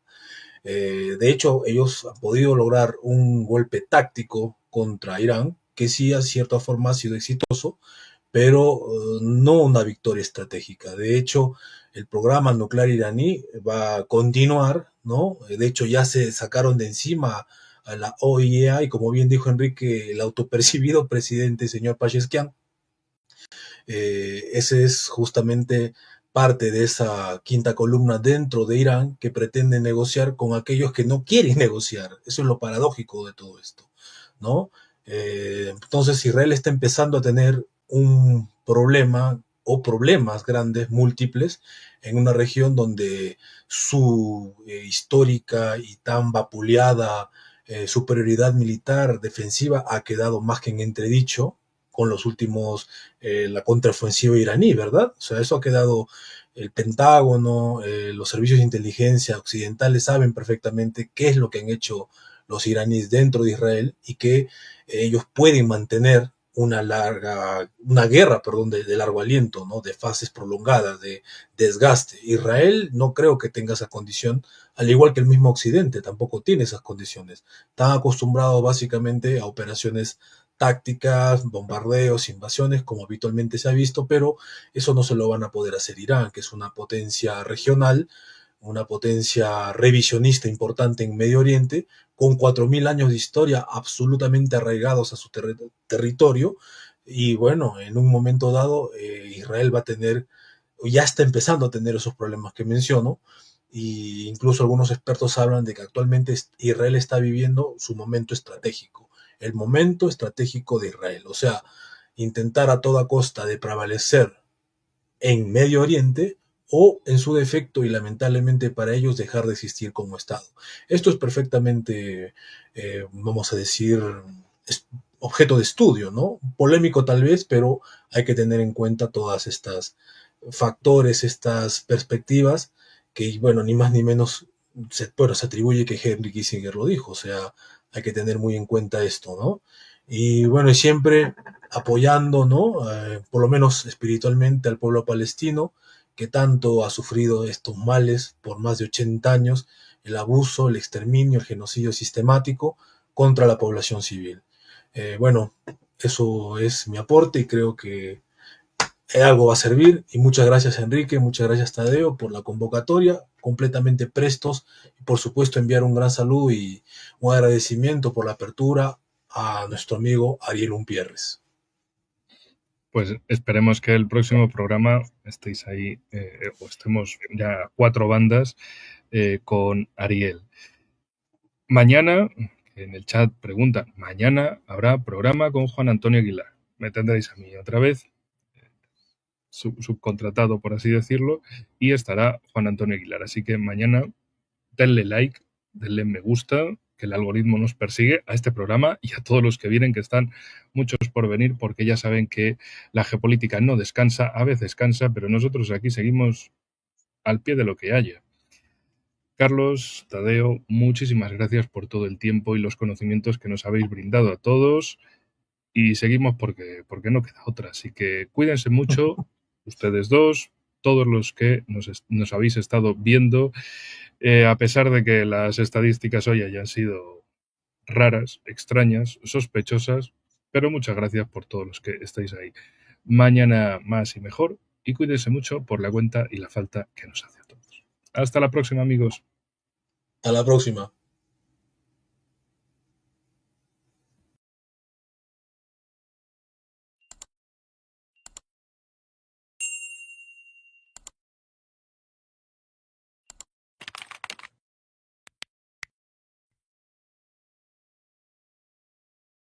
[SPEAKER 2] De hecho, ellos han podido lograr un golpe táctico contra Irán, que sí, a cierta forma, ha sido exitoso, pero no una victoria estratégica. De hecho, el programa nuclear iraní va a continuar, ¿no? De hecho, ya se sacaron de encima a la OIEA y como bien dijo Enrique, el autopercibido presidente, señor Pasheskian, ese es justamente parte de esa quinta columna dentro de Irán que pretende negociar con aquellos que no quieren negociar. Eso es lo paradójico de todo esto, ¿no? Entonces Israel está empezando a tener un problema o problemas grandes, múltiples, en una región donde su histórica y tan vapuleada superioridad militar defensiva ha quedado más que en entredicho con los últimos, la contraofensiva iraní, ¿verdad? O sea, eso ha quedado, el Pentágono, los servicios de inteligencia occidentales saben perfectamente qué es lo que han hecho los iraníes dentro de Israel y que ellos pueden mantener una guerra, perdón, de largo aliento, ¿no? De fases prolongadas, de desgaste. Israel no creo que tenga esa condición, al igual que el mismo Occidente, tampoco tiene esas condiciones. Están acostumbrados básicamente a operaciones tácticas, bombardeos, invasiones, como habitualmente se ha visto, pero eso no se lo van a poder hacer Irán, que es una potencia regional, una potencia revisionista importante en Medio Oriente, con 4.000 años de historia absolutamente arraigados a su territorio. Y bueno, en un momento dado, Israel va a tener, ya está empezando a tener esos problemas que menciono, y incluso algunos expertos hablan de que actualmente Israel está viviendo su momento estratégico, el momento estratégico de Israel, o sea, intentar a toda costa de prevalecer en Medio Oriente o en su defecto y lamentablemente para ellos dejar de existir como Estado. Esto es perfectamente, vamos a decir, es objeto de estudio, ¿no? Polémico tal vez, pero hay que tener en cuenta todas estas factores, estas perspectivas que, bueno, ni más ni menos se atribuye que Henry Kissinger lo dijo, o sea, hay que tener muy en cuenta esto, ¿no? Y bueno, siempre apoyando, ¿no? Por lo menos espiritualmente al pueblo palestino, que tanto ha sufrido estos males por más de 80 años, el abuso, el exterminio, el genocidio sistemático contra la población civil. Bueno, eso es mi aporte y creo que algo va a servir. Y muchas gracias Enrique, muchas gracias Tadeo por la convocatoria, completamente prestos. Y por supuesto enviar un gran saludo y un agradecimiento por la apertura a nuestro amigo Ariel Umpierres.
[SPEAKER 1] Pues esperemos que el próximo programa estéis ahí, o estemos ya 4 bandas con Ariel. Mañana, en el chat preguntan, mañana habrá programa con Juan Antonio Aguilar. Me tendréis a mí otra vez, subcontratado por así decirlo, y estará Juan Antonio Aguilar. Así que mañana denle like, denle me gusta, que el algoritmo nos persigue a este programa y a todos los que vienen, que están muchos por venir, porque ya saben que la geopolítica no descansa, a veces cansa, pero nosotros aquí seguimos al pie de lo que haya. Carlos, Tadeo, muchísimas gracias por todo el tiempo y los conocimientos que nos habéis brindado a todos, y seguimos porque no queda otra. Así que cuídense mucho, ustedes dos, todos los que nos habéis estado viendo, a pesar de que las estadísticas hoy hayan sido raras, extrañas, sospechosas, pero muchas gracias por todos los que estáis ahí. Mañana más y mejor, y cuídense mucho por la cuenta y la falta que nos hace a todos. Hasta la próxima, amigos.
[SPEAKER 2] Hasta la próxima.